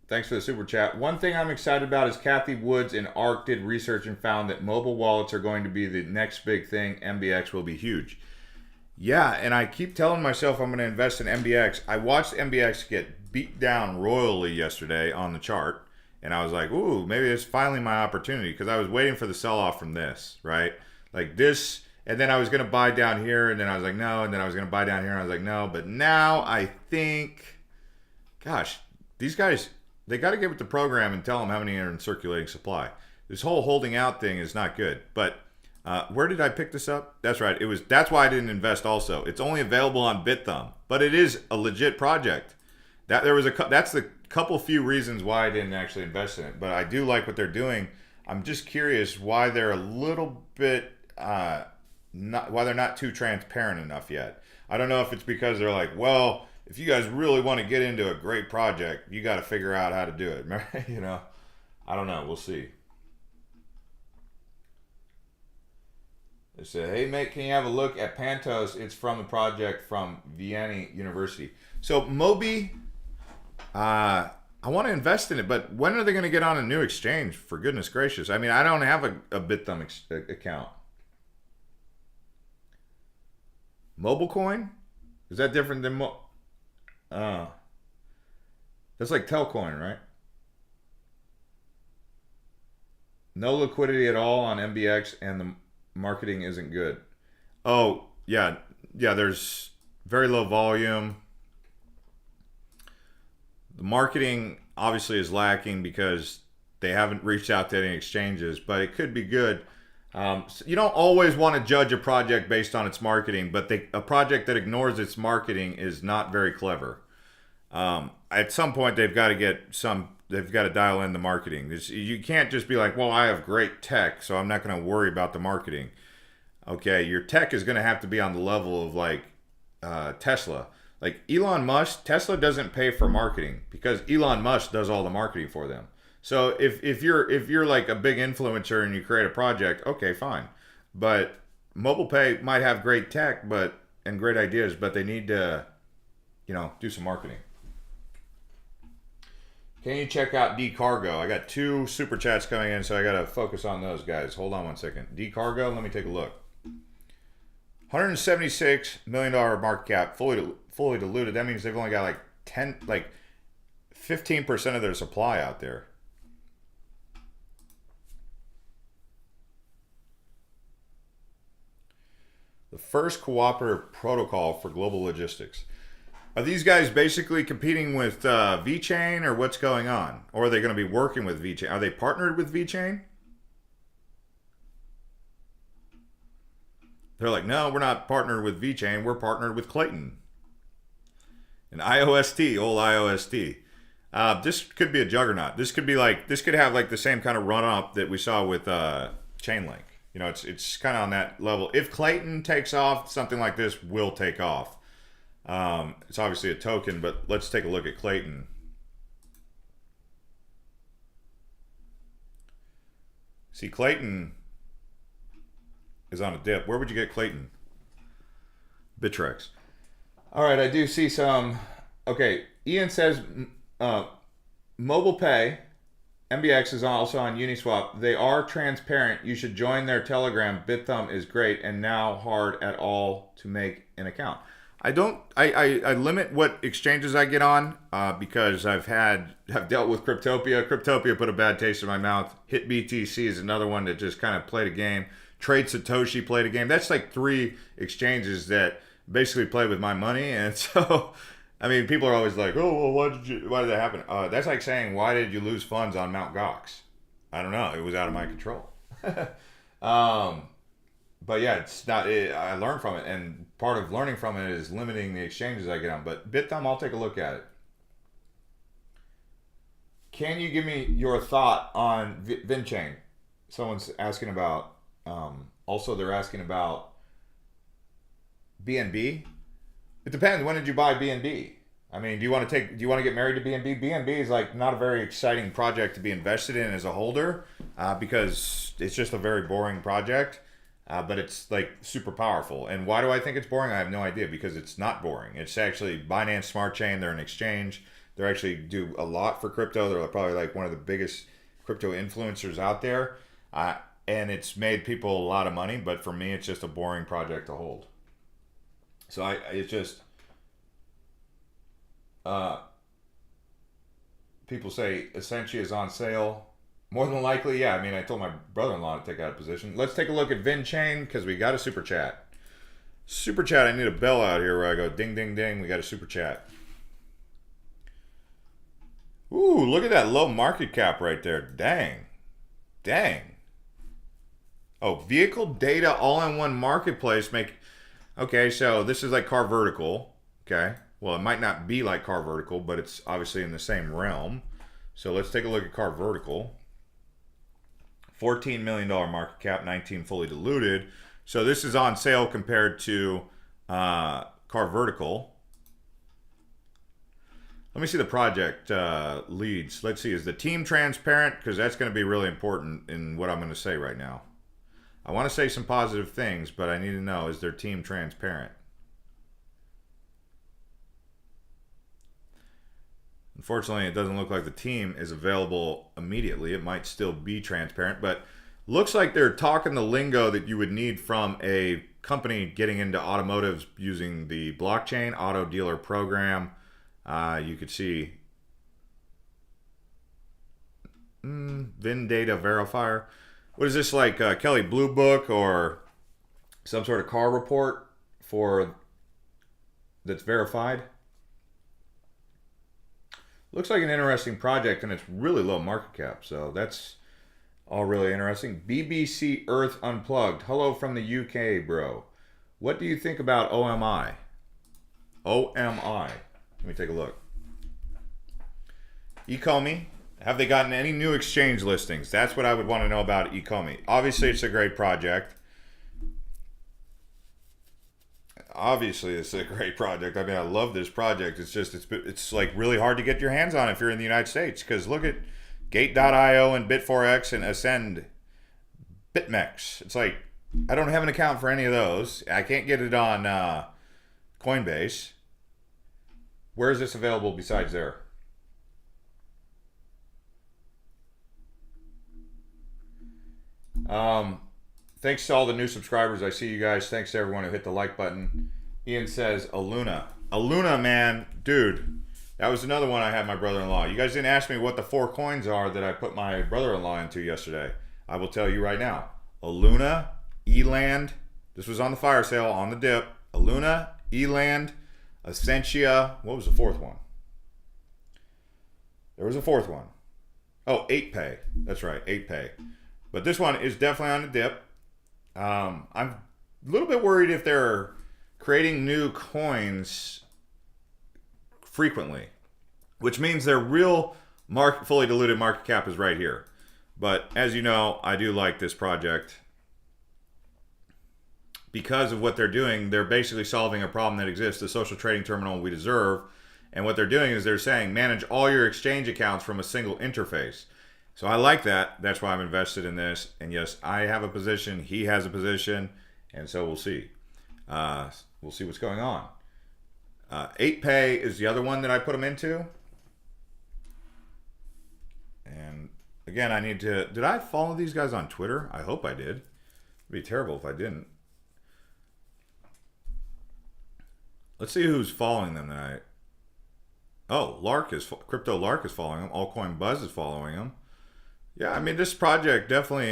thanks for the super chat. One thing I'm excited about is Kathy Woods and ARK did research and found that mobile wallets are going to be the next big thing. MBX will be huge. Yeah, and I keep telling myself I'm going to invest in MBX. I watched MBX get beat down royally yesterday on the chart, and I was like, ooh, maybe it's finally my opportunity, because I was waiting for the sell-off from this, right? Like this, and then I was going to buy down here, and then I was like, no, and then I was going to buy down here, and I was like, no, but now I think, gosh, these guys, they got to get with the program and tell them how many are in circulating supply. This whole holding out thing is not good, but where did I pick this up? That's right. That's why I didn't invest also. It's only available on BitThumb, but it is a legit project. That's the couple few reasons why I didn't actually invest in it. But I do like what they're doing. I'm just curious why they're a little bit why they're not too transparent enough yet. I don't know if it's because they're like, well, if you guys really want to get into a great project, you got to figure out how to do it. You know, I don't know. We'll see. They said, hey, mate, can you have a look at Pantos? It's from the project from Vienna University. So, Moby, I want to invest in it, but when are they going to get on a new exchange? For goodness gracious. I mean, I don't have a BitThumb account. Mobile coin? Is that different than that's like Telcoin, right? No liquidity at all on MBX, and the marketing isn't good. Oh, yeah, there's very low volume. The marketing obviously is lacking because they haven't reached out to any exchanges, but it could be good. So you don't always want to judge a project based on its marketing, but a project that ignores its marketing is not very clever. At some point, they've got to get some they've got to dial in the marketing. You can't just be like, well, I have great tech, so I'm not going to worry about the marketing. Okay, your tech is going to have to be on the level of like Tesla. Like Elon Musk, Tesla doesn't pay for marketing because Elon Musk does all the marketing for them. So if you're like a big influencer and you create a project, okay, fine. But mobile pay might have great tech, and great ideas, but they need to, do some marketing. Can you check out DCargo? I got 2 super chats coming in, so I got to focus on those guys. Hold on one second. DCargo, let me take a look. $176 million market cap, fully diluted. That means they've only got like 15% of their supply out there. The first cooperative protocol for global logistics. Are these guys basically competing with VeChain, or what's going on? Or are they going to be working with VeChain? Are they partnered with VeChain? They're like, no, we're not partnered with VeChain. We're partnered with Clayton. And IOST, old IOST. This could be a juggernaut. This could have like the same kind of run up that we saw with Chainlink. It's kind of on that level. If Clayton takes off, something like this will take off. It's obviously a token, but let's take a look at Clayton. See, Clayton is on a dip. Where would you get Clayton? Bittrex. All right, I do see some. Okay, Ian says mobile pay. MBX is also on Uniswap. They are transparent. You should join their Telegram. BitThumb is great and now hard at all to make an account. I limit what exchanges I get on because I've dealt with Cryptopia. Cryptopia put a bad taste in my mouth. HitBTC is another one that just kind of played a game. Trade Satoshi played a game. That's like 3 exchanges that basically play with my money. And so, I mean, people are always like, oh, well, why did that happen? That's like saying, why did you lose funds on Mt. Gox? I don't know. It was out of my control. But yeah, it's not. I learned from it, and part of learning from it is limiting the exchanges I get on. But BitThumb, I'll take a look at it. Can you give me your thought on VinChain? Someone's asking about. Also, they're asking about BNB. It depends. When did you buy BNB? I mean, do you want to get married to BNB? BNB is like not a very exciting project to be invested in as a holder because it's just a very boring project. But it's like super powerful. And why do I think it's boring? I have no idea, because it's not boring. It's actually Binance Smart Chain. They're an exchange. They actually do a lot for crypto. They're probably like one of the biggest crypto influencers out there. And it's made people a lot of money. But for me, it's just a boring project to hold. So it's just, people say Essentia is on sale. More than likely, yeah. I mean, I told my brother-in-law to take out a position. Let's take a look at VinChain because we got a super chat. Super chat, I need a bell out here where I go ding, ding, ding. We got a super chat. Ooh, look at that low market cap right there. Dang. Dang. Oh, vehicle data all-in-one marketplace Okay, so this is like Car Vertical. Okay. Well, it might not be like Car Vertical, but it's obviously in the same realm. So let's take a look at Car Vertical. $14 million market cap, 19 fully diluted. So this is on sale compared to Car Vertical. Let me see the project leads. Let's see, is the team transparent? Because that's going to be really important in what I'm going to say right now. I want to say some positive things, but I need to know, is their team transparent? Unfortunately, it doesn't look like the team is available immediately. It might still be transparent, but looks like they're talking the lingo that you would need from a company getting into automotives using the blockchain auto dealer program. You could see VIN data verifier. What is this, like Kelly Blue Book or some sort of car report that's verified? Looks like an interesting project, and it's really low market cap, so that's all really interesting. BBC Earth Unplugged. Hello from the UK, bro. What do you think about OMI? OMI. Let me take a look. Ecomi. Have they gotten any new exchange listings? That's what I would want to know about Ecomi. Obviously, it's a great project. Obviously, it's a great project. I mean, I love this project. It's just, it's like really hard to get your hands on if you're in the United States. Because look at Gate.io and Bit4X and Ascend BitMEX. It's like, I don't have an account for any of those. I can't get it on Coinbase. Where is this available besides there? Thanks to all the new subscribers. I see you guys. Thanks to everyone who hit the like button. Ian says, Aluna. Aluna, man. Dude, that was another one I had my brother-in-law. You guys didn't ask me what the 4 coins are that I put my brother-in-law into yesterday. I will tell you right now. Aluna, Eland. This was on the fire sale, on the dip. Aluna, Eland, Essentia. What was the 4th one? There was a 4th one. Oh, 8pay. That's right, 8pay. But this one is definitely on the dip. I'm a little bit worried if they're creating new coins frequently, which means their real fully diluted market cap is right here. But as you know, I do like this project because of what they're doing. They're basically solving a problem that exists, the social trading terminal we deserve. And what they're doing is they're saying manage all your exchange accounts from a single interface. So I like that. That's why I'm invested in this. And yes, I have a position. He has a position. And so we'll see. We'll see what's going on. 8pay is the other one that I put him into. And again, I need to... Did I follow these guys on Twitter? I hope I did. It'd be terrible if I didn't. Let's see who's following them tonight. Oh, Crypto Lark is following them. Altcoin Buzz is following them. Yeah, I mean, this project definitely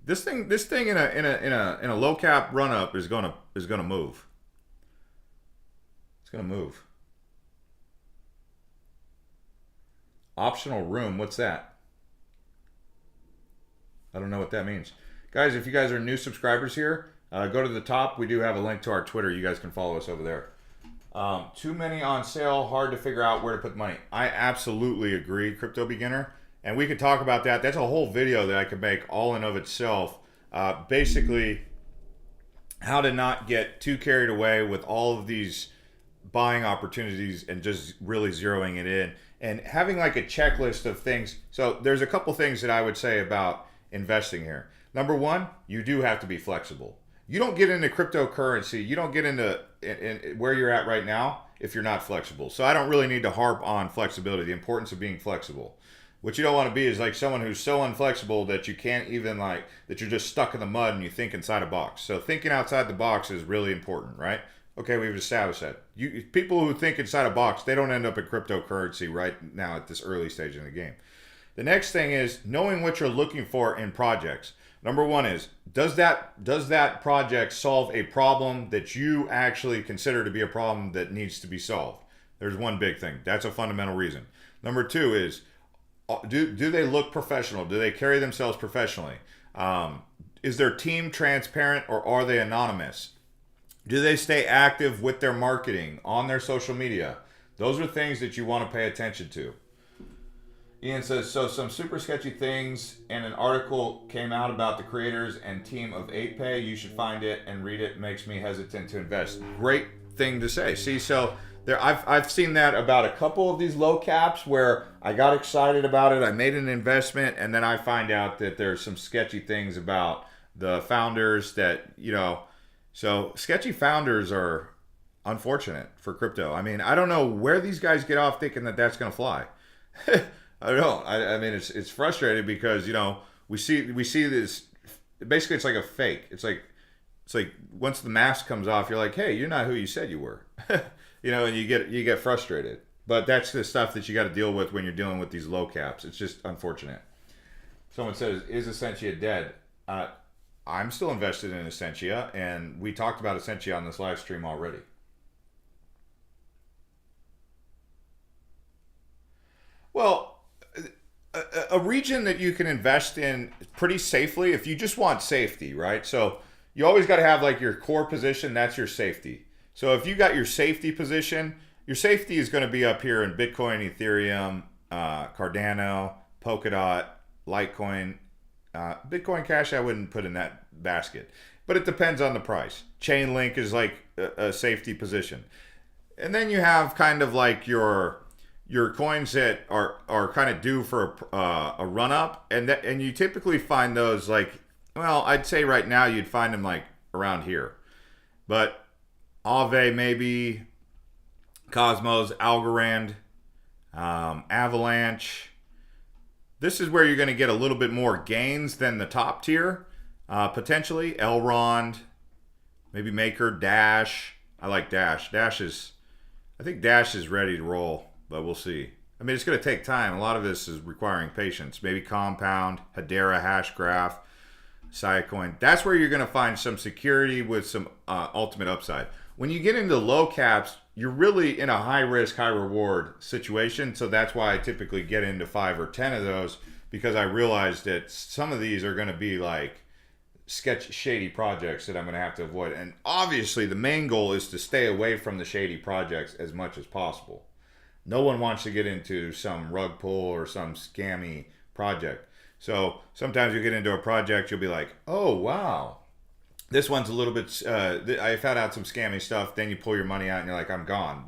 this thing in a low cap run up is gonna move. It's gonna move. Optional room, what's that? I don't know what that means, guys. If you guys are new subscribers here, go to the top. We do have a link to our Twitter. You guys can follow us over there. Too many on sale, hard to figure out where to put the money. I absolutely agree, crypto beginner. And we could talk about that. That's a whole video that I could make all in of itself. Basically, how to not get too carried away with all of these buying opportunities and just really zeroing it in. And having like a checklist of things. So there's a couple things that I would say about investing here. Number one, you do have to be flexible. You don't get into cryptocurrency. You don't get into where you're at right now if you're not flexible. So I don't really need to harp on flexibility, the importance of being flexible. What you don't want to be is like someone who's so inflexible that you can't even that you're just stuck in the mud and you think inside a box. So thinking outside the box is really important, right? Okay, we've established that. People who think inside a box, they don't end up in cryptocurrency right now at this early stage in the game. The next thing is knowing what you're looking for in projects. Number one is, does that project solve a problem that you actually consider to be a problem that needs to be solved? There's one big thing. That's a fundamental reason. Number two is, do they look professional? Do they carry themselves professionally? Is their team transparent or are they anonymous? Do they stay active with their marketing on their social media? Those are things that you want to pay attention to. Ian says, so some super sketchy things and an article came out about the creators and team of 8pay. You should find it and read it. Makes me hesitant to invest. Great thing to say. See, so there, I've seen that about a couple of these low caps where I got excited about it. I made an investment and then I find out that there's some sketchy things about the founders that, so sketchy founders are unfortunate for crypto. I mean, I don't know where these guys get off thinking that that's going to fly. I don't know. I mean, it's frustrating because we see this. Basically, it's like a fake. It's like once the mask comes off, you're like, hey, you're not who you said you were. And you get frustrated. But that's the stuff that you got to deal with when you're dealing with these low caps. It's just unfortunate. Someone says, is Essentia dead? I'm still invested in Essentia, and we talked about Essentia on this live stream already. Well, a region that you can invest in pretty safely if you just want safety, right? So you always got to have like your core position. That's your safety. So if you got your safety position, your safety is going to be up here in Bitcoin, Ethereum, Cardano, Polkadot, Litecoin, Bitcoin Cash. I wouldn't put in that basket, but it depends on the price. Chainlink is like a safety position, and then you have kind of like your coins that are kind of due for a run up, and you typically find those like, well, I'd say right now you'd find them like around here, but Aave maybe, Cosmos, Algorand, Avalanche. This is where you're going to get a little bit more gains than the top tier, potentially. Elrond, maybe Maker, Dash. I like Dash. I think Dash is ready to roll, but we'll see. I mean, it's going to take time. A lot of this is requiring patience. Maybe Compound, Hedera, Hashgraph, Siacoin. That's where you're going to find some security with some ultimate upside. When you get into low caps, you're really in a high risk, high reward situation. So that's why I typically get into 5 or 10 of those, because I realize that some of these are going to be like shady projects that I'm going to have to avoid. And obviously the main goal is to stay away from the shady projects as much as possible. No one wants to get into some rug pull or some scammy project. So sometimes you get into a project, you'll be like, oh, wow, this one's a little bit, I found out some scammy stuff. Then you pull your money out and you're like, I'm gone.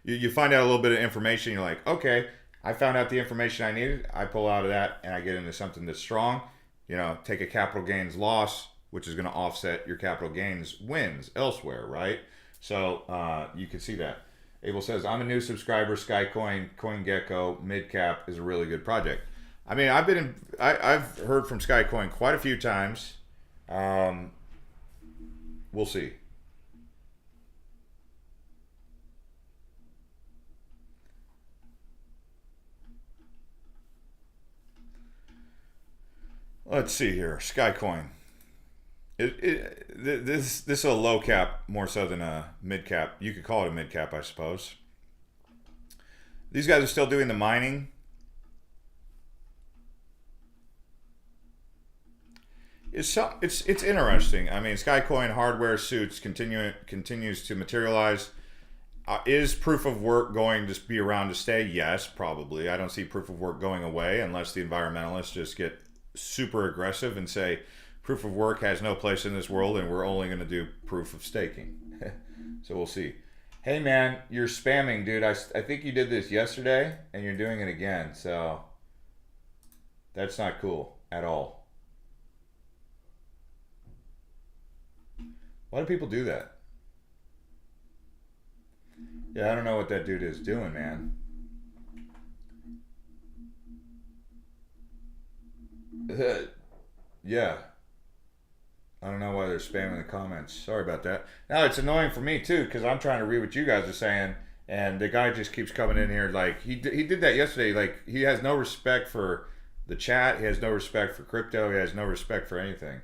You find out a little bit of information. You're like, okay, I found out the information I needed. I pull out of that and I get into something that's strong. You know, take a capital gains loss, which is going to offset your capital gains wins elsewhere, right? So you can see that. Abel says, I'm a new subscriber. Skycoin, CoinGecko, Midcap is a really good project. I mean, I've heard from Skycoin quite a few times. We'll see. Let's see here. Skycoin. This is a low cap more so than a mid cap. You could call it a mid cap, I suppose. These guys are still doing the mining. It's interesting. I mean, Skycoin hardware suits continues to materialize. Is proof of work going to be around to stay? Yes, probably. I don't see proof of work going away unless the environmentalists just get super aggressive and say proof of work has no place in this world and we're only going to do proof of staking. So we'll see. Hey man, you're spamming, dude. I think you did this yesterday and you're doing it again. So that's not cool at all. Why do people do that? Yeah, I don't know what that dude is doing, man. Yeah. I don't know why they're spamming the comments. Sorry about that. Now, it's annoying for me, too, because I'm trying to read what you guys are saying, and the guy just keeps coming in here like, he did that yesterday. Like, he has no respect for the chat. He has no respect for crypto. He has no respect for anything.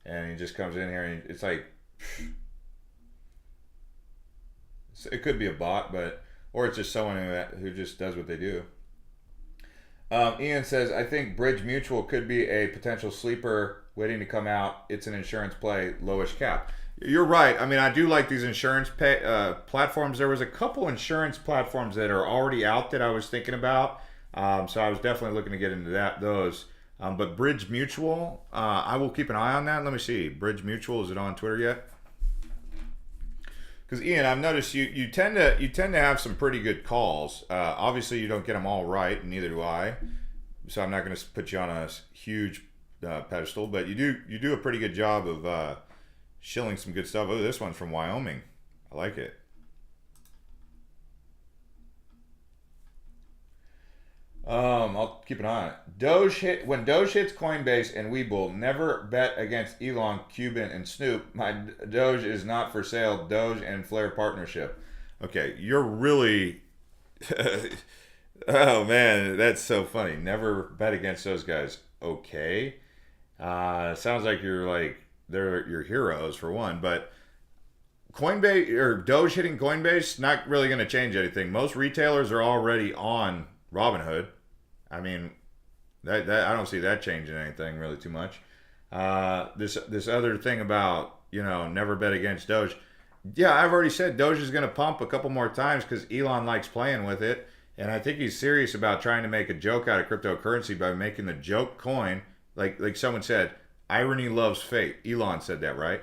And he just comes in here, and it's like, it could be a bot, or it's just someone who just does what they do. Ian says, I think Bridge Mutual could be a potential sleeper waiting to come out. It's an insurance play, lowish cap. You're right. I mean, I do like these insurance platforms. There was a couple insurance platforms that are already out that I was thinking about. So I was definitely looking to get into those. But Bridge Mutual, I will keep an eye on that. Let me see. Bridge Mutual, is it on Twitter yet? Because Ian, I've noticed you tend to have some pretty good calls. Obviously, you don't get them all right, and neither do I. So I'm not going to put you on a huge pedestal, but you do a pretty good job of shilling some good stuff. Oh, this one's from Wyoming. I like it. I'll keep an eye on it. When Doge hits Coinbase and Webull, never bet against Elon, Cuban, and Snoop. My Doge is not for sale. Doge and Flare partnership. Okay, you're really. Oh man, that's so funny. Never bet against those guys. Okay, sounds like they're your heroes for one, but Coinbase or Doge hitting Coinbase not really going to change anything. Most retailers are already on Robinhood. I mean, that I don't see that changing anything really too much. This other thing about never bet against Doge. Yeah, I've already said Doge is going to pump a couple more times because Elon likes playing with it, And I think he's serious about trying to make a joke out of cryptocurrency by making the joke coin, like someone said, irony loves fate. Elon said that, right?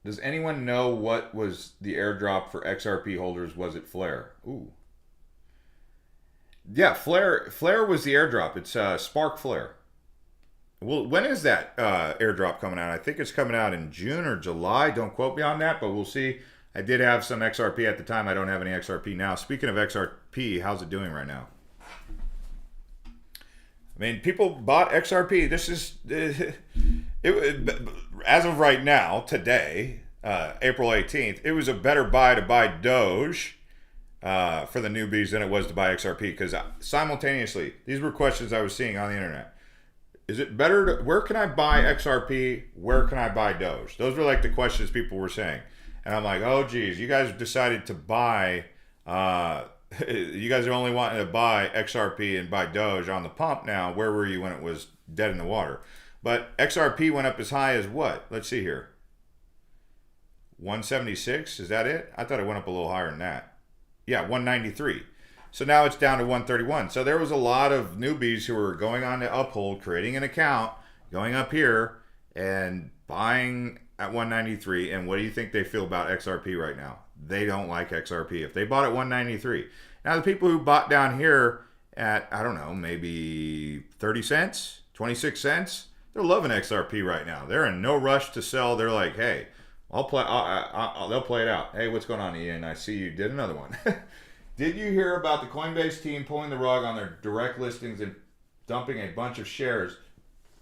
Does anyone know what was the airdrop for XRP holders? Was it Flare? Ooh. Yeah, Flare was the airdrop. It's Spark Flare. Well, when is that airdrop coming out? I think it's coming out in June or July. Don't quote me on that, but we'll see. I did have some XRP at the time. I don't have any XRP now. Speaking of XRP, how's it doing right now? I mean, people bought XRP. This is as of right now, today, April 18th. It was a better buy to buy Doge for the newbies than it was to buy XRP, because simultaneously, these were questions I was seeing on the internet. Is it better to, where can I buy XRP? Where can I buy Doge? Those were like the questions people were saying. And I'm like, oh, geez, you guys decided to buy, you guys are only wanting to buy XRP and buy Doge on the pump now. Where were you when it was dead in the water? But XRP went up as high as what? Let's see here. 176, is that it? I thought it went up a little higher than that. Yeah, 193. So now it's down to 131. So there was a lot of newbies who were going on to Uphold, creating an account, going up here and buying at 193. And what do you think they feel about XRP right now? They don't like XRP if they bought at 193. Now the people who bought down here at, I don't know, maybe 30 cents, 26 cents, they're loving XRP right now. They're in no rush to sell. They're like, hey, they'll play it out. Hey, what's going on, Ian? I see you did another one. Did you hear about the Coinbase team pulling the rug on their direct listings and dumping a bunch of shares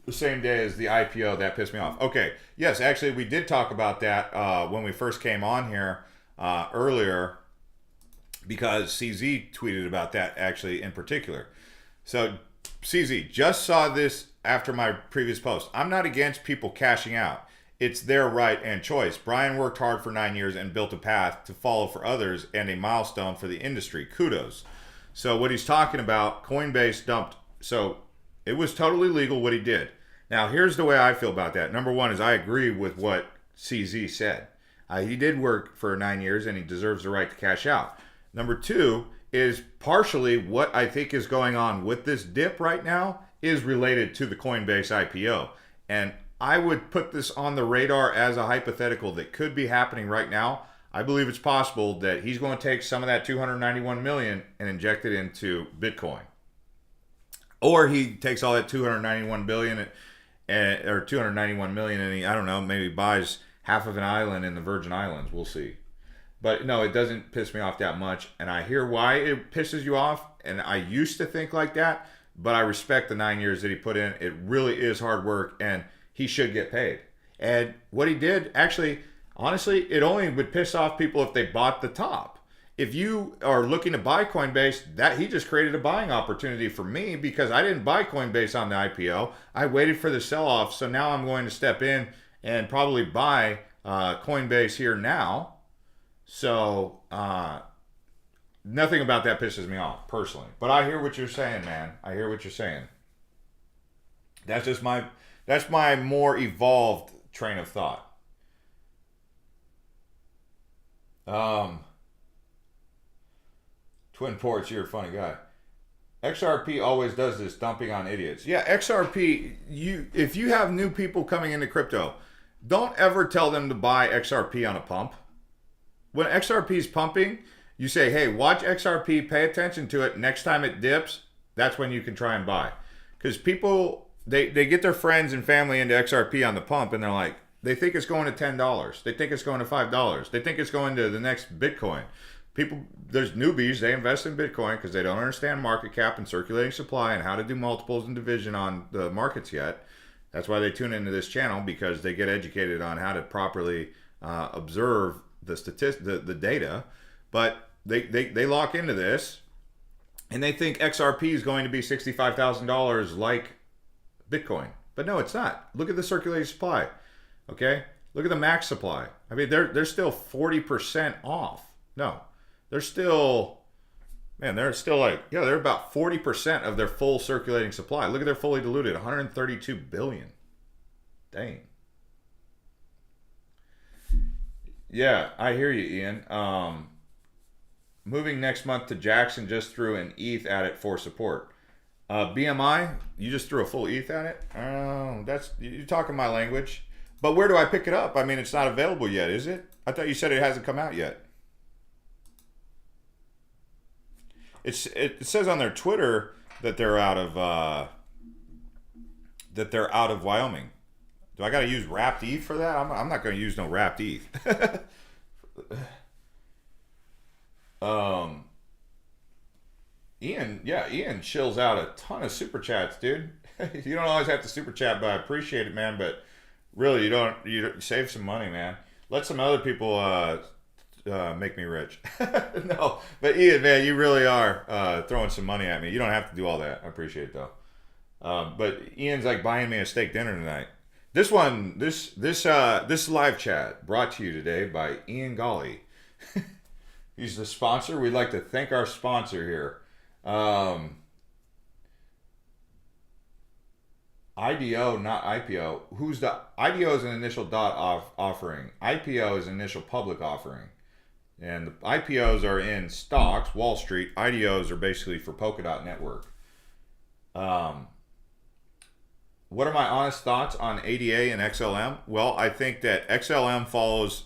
the same day as the IPO? That pissed me off. Okay, yes, actually, we did talk about that when we first came on here earlier, because CZ tweeted about that actually in particular. So CZ, just saw this after my previous post. I'm not against people cashing out. It's their right and choice. Brian worked hard for 9 years and built a path to follow for others and a milestone for the industry. Kudos. So what he's talking about, Coinbase dumped. So it was totally legal what he did. Now, here's the way I feel about that. Number one is I agree with what CZ said. He did work for 9 years and he deserves the right to cash out. Number two is partially what I think is going on with this dip right now is related to the Coinbase IPO. And I would put this on the radar as a hypothetical that could be happening right now. I believe it's possible that he's going to take some of that 291 million and inject it into Bitcoin. Or he takes all that 291 billion or 291 million and he, I don't know, maybe buys half of an island in the Virgin Islands. We'll see. But no, it doesn't piss me off that much. And I hear why it pisses you off. And I used to think like that, but I respect the 9 years that he put in. It really is hard work and he should get paid. And what he did, actually, honestly, it only would piss off people if they bought the top. If you are looking to buy Coinbase, that he just created a buying opportunity for me because I didn't buy Coinbase on the IPO. I waited for the sell-off, so now I'm going to step in and probably buy Coinbase here now. So nothing about that pisses me off personally. But I hear what you're saying, man. I hear what you're saying. That's my more evolved train of thought. Twin Ports, you're a funny guy. XRP always does this dumping on idiots. Yeah, XRP, if you have new people coming into crypto, don't ever tell them to buy XRP on a pump. When XRP is pumping, you say, hey, watch XRP, pay attention to it. Next time it dips, that's when you can try and buy. Because people, they get their friends and family into XRP on the pump, and they're like, they think it's going to $10. They think it's going to $5. They think it's going to the next Bitcoin. People, there's newbies, they invest in Bitcoin because they don't understand market cap and circulating supply and how to do multiples and division on the markets yet. That's why they tune into this channel, because they get educated on how to properly observe the data. But they lock into this and they think XRP is going to be $65,000 like Bitcoin. But no, it's not. Look at the circulating supply. Okay? Look at the max supply. I mean, they're still 40% off. No. They're still like, yeah, they're about 40% of their full circulating supply. Look at their fully diluted, 132 billion. Dang. Yeah, I hear you, Ian. moving next month to Jackson. Just threw an ETH at it for support. BMI, you just threw a full ETH at it? Oh, you're talking my language. But where do I pick it up? I mean, it's not available yet, is it? I thought you said it hasn't come out yet. It says on their Twitter that they're out of Wyoming. Do I got to use wrapped ETH for that? I'm not going to use no wrapped ETH. Ian chills out a ton of super chats, dude. You don't always have to super chat, but I appreciate it, man. But really, you save some money, man. Let some other people make me rich. No, but Ian, man, you really are throwing some money at me. You don't have to do all that. I appreciate it though. But Ian's like buying me a steak dinner tonight. This live chat brought to you today by Ian Golly. He's the sponsor. We'd like to thank our sponsor here. IDO, not IPO. Who's the IDO is an initial offering. IPO is an initial public offering. And the IPOs are in stocks, Wall Street. IDOs are basically for Polkadot network. What are my honest thoughts on ADA and XLM? Well, I think that XLM follows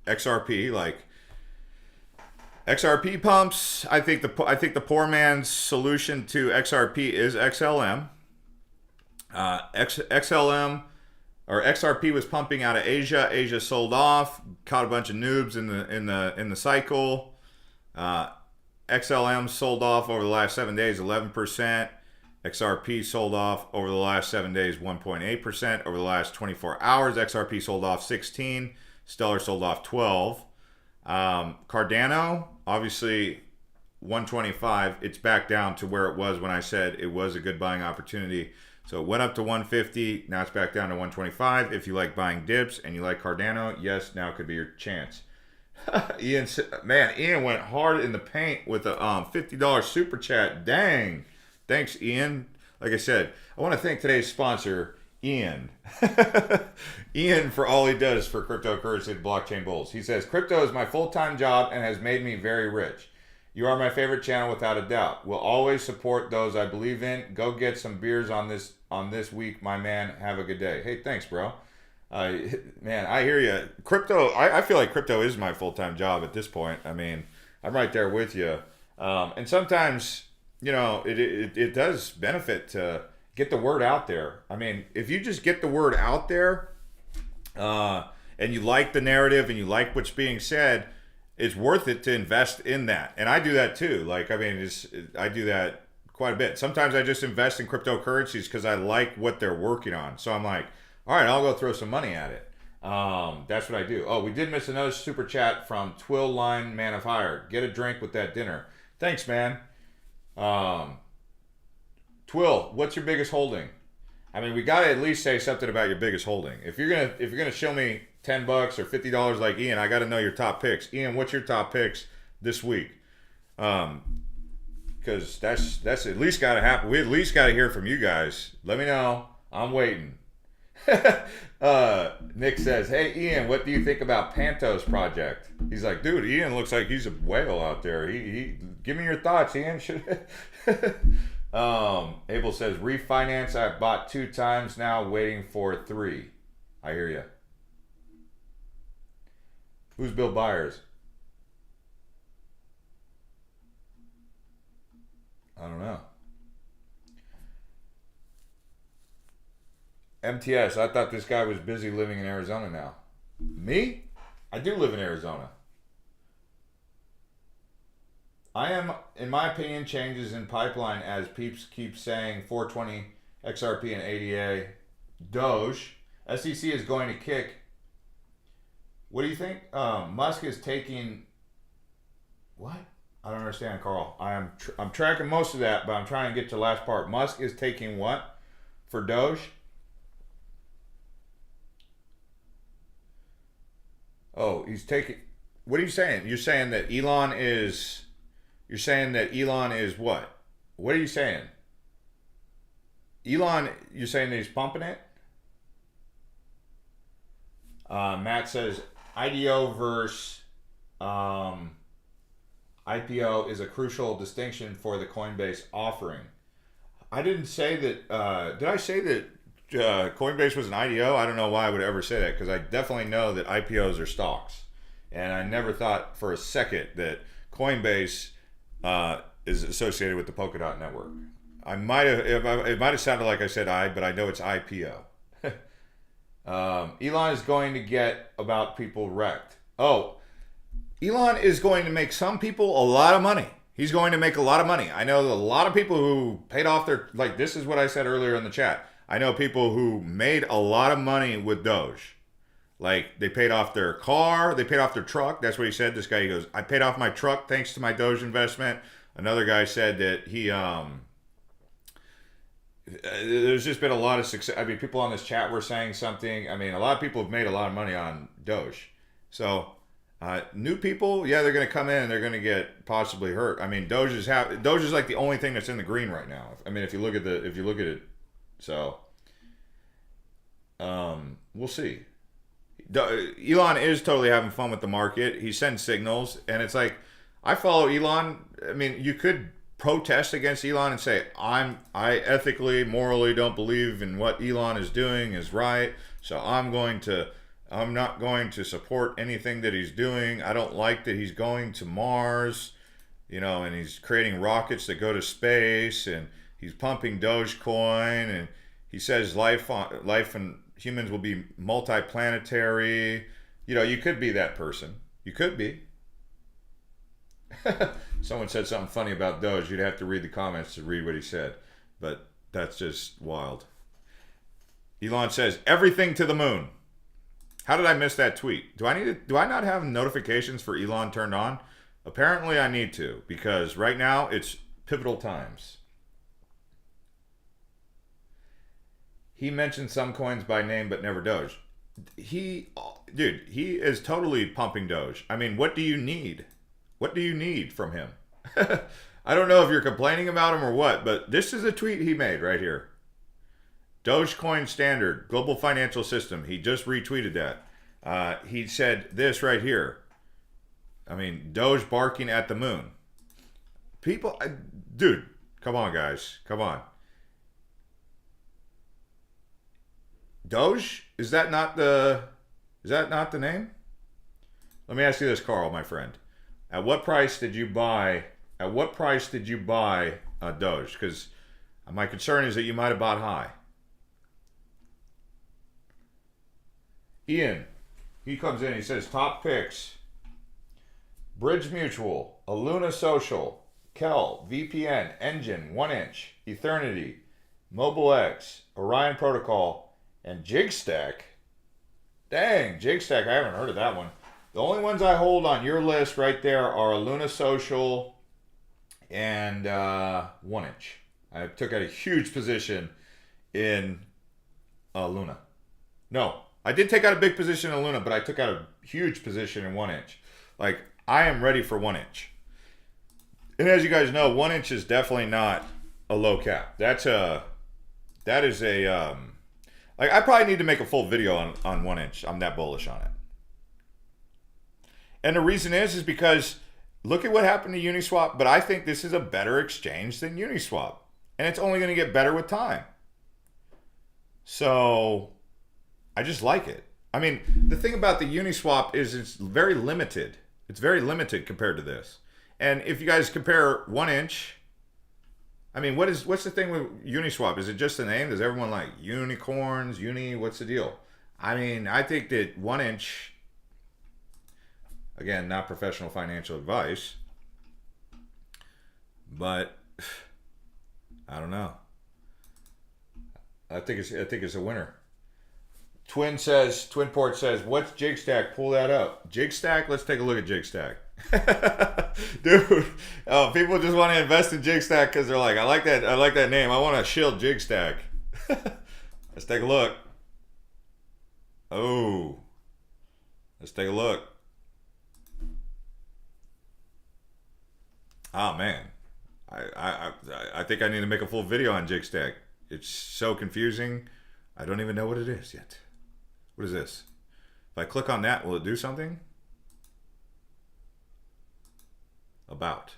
XRP. Like XRP pumps. I think the poor man's solution to XRP is XLM. XLM or XRP was pumping out of Asia. Asia sold off, caught a bunch of noobs in the cycle. XLM sold off over the last 7 days 11%. XRP sold off over the last 7 days 1.8%. Over the last 24 hours, XRP sold off 16. Stellar sold off 12. Cardano, obviously 125. It's back down to where it was when I said it was a good buying opportunity. So it went up to 150. Now it's back down to 125. If you like buying dips and you like Cardano, yes, now could be your chance. Ian went hard in the paint with a $50 super chat. Dang. Thanks, Ian. Like I said, I want to thank today's sponsor, Ian. Ian, for all he does for cryptocurrency and blockchain bulls. He says, crypto is my full-time job and has made me very rich. You are my favorite channel without a doubt. Will always support those I believe in. Go get some beers on this week, my man. Have a good day. Hey, thanks, bro. Man, I hear you. Crypto, I feel like crypto is my full-time job at this point. I mean, I'm right there with you. And sometimes, you know, it does benefit to get the word out there. I mean, if you just get the word out there and you like the narrative and you like what's being said, it's worth it to invest in that. And I do that too. Like, I mean, I do that quite a bit. Sometimes I just invest in cryptocurrencies because I like what they're working on. So I'm like, all right, I'll go throw some money at it. That's what I do. Oh, we did miss another super chat from Twill Line Man of Hire. Get a drink with that dinner. Thanks, man. Twill, what's your biggest holding? I mean, we gotta at least say something about your biggest holding. If you're gonna show me $10 or $50 like Ian, I gotta know your top picks. Ian, what's your top picks this week? Because that's at least gotta happen. We at least gotta hear from you guys. Let me know. I'm waiting. Nick says, hey Ian, what do you think about Pantos project? He's like, dude, Ian looks like he's a whale out there. He give me your thoughts, Ian. Abel says, refinance, I bought 2 times now, waiting for 3. I hear you. Who's Bill Byers? I don't know. MTS, I thought this guy was busy living in Arizona now. Me? I do live in Arizona. I am, in my opinion, changes in pipeline as peeps keep saying 420 XRP and ADA. Doge. SEC is going to kick. What do you think? Musk is taking... What? I don't understand, Carl. I'm tracking most of that, but I'm trying to get to the last part. Musk is taking what for Doge? Oh, he's taking... What are you saying? You're saying that Elon is... You're saying that Elon is what? What are you saying? Elon, you're saying that he's pumping it? Matt says IDO versus IPO is a crucial distinction for the Coinbase offering. I didn't say that. Did I say that Coinbase was an IDO? I don't know why I would ever say that, because I definitely know that IPOs are stocks, and I never thought for a second that Coinbase is associated with the Polkadot network. I might have. It might have sounded like I said but I know it's IPO. Elon is going to get about people wrecked. Oh, Elon is going to make some people a lot of money. He's going to make a lot of money. I know a lot of people who paid off their, like, this is what I said earlier in the chat. I know people who made a lot of money with Doge. Like, they paid off their car, they paid off their truck. That's what he said. This guy, he goes, I paid off my truck thanks to my Doge investment. Another guy said that he, there's just been a lot of success. I mean, people on this chat were saying something. I mean, a lot of people have made a lot of money on Doge. So, new people, yeah, they're going to come in and they're going to get possibly hurt. I mean, Doge is like the only thing that's in the green right now. I mean, if you look at it, so we'll see. Elon is totally having fun with the market. He sends signals, and it's like, I follow Elon. I mean, you could protest against Elon and say, I ethically, morally don't believe in what Elon is doing is right, so I'm not going to support anything that he's doing. I don't like that he's going to Mars, and he's creating rockets that go to space, and he's pumping Dogecoin, and he says life and humans will be multiplanetary. You could be that person. You could be. Someone said something funny about Doge. You'd have to read the comments to read what he said, but that's just wild. Elon says everything to the moon. How did I miss that tweet? Do I not have notifications for Elon turned on? Apparently I need to, because right now it's pivotal times. He mentioned some coins by name but never Doge. He is totally pumping Doge. I mean, what do you need? What do you need from him? I don't know if you're complaining about him or what, but this is a tweet he made right here. Dogecoin standard, global financial system. He just retweeted that. He said this right here. I mean, Doge barking at the moon. People, dude, come on, guys. Come on. Doge? Is that not the name? Let me ask you this, Carl, my friend. At what price did you buy Doge? Because my concern is that you might have bought high. Ian, he comes in, he says, top picks. Bridge Mutual, Aluna Social, Kel, VPN, Engine, 1inch, Eternity, MobileX, Orion Protocol, and Jigstack. Dang, Jigstack, I haven't heard of that one. The only ones I hold on your list right there are Luna Social and 1inch. I took out a huge position in Luna. No, I did take out a big position in Luna, but I took out a huge position in 1inch. Like, I am ready for 1inch. And as you guys know, 1inch is definitely not a low cap. That is a like, I probably need to make a full video on 1inch. I'm that bullish on it. And the reason is because look at what happened to Uniswap, but I think this is a better exchange than Uniswap. And it's only going to get better with time. So I just like it. I mean, the thing about the Uniswap is it's very limited. It's very limited compared to this. And if you guys compare 1inch, I mean, what's the thing with Uniswap? Is it just the name? Does everyone like unicorns, what's the deal? I mean, I think that 1inch, again, not professional financial advice, but I don't know. I think it's a winner. Twinport says, what's Jigstack? Pull that up. Jigstack? Let's take a look at Jigstack. Dude, people just want to invest in Jigstack because they're like, I like that name. I want to shield Jigstack. Let's take a look. Oh. Let's take a look. Oh man. I think I need to make a full video on Jigstack. It's so confusing. I don't even know what it is yet. What is this? If I click on that, will it do something? about.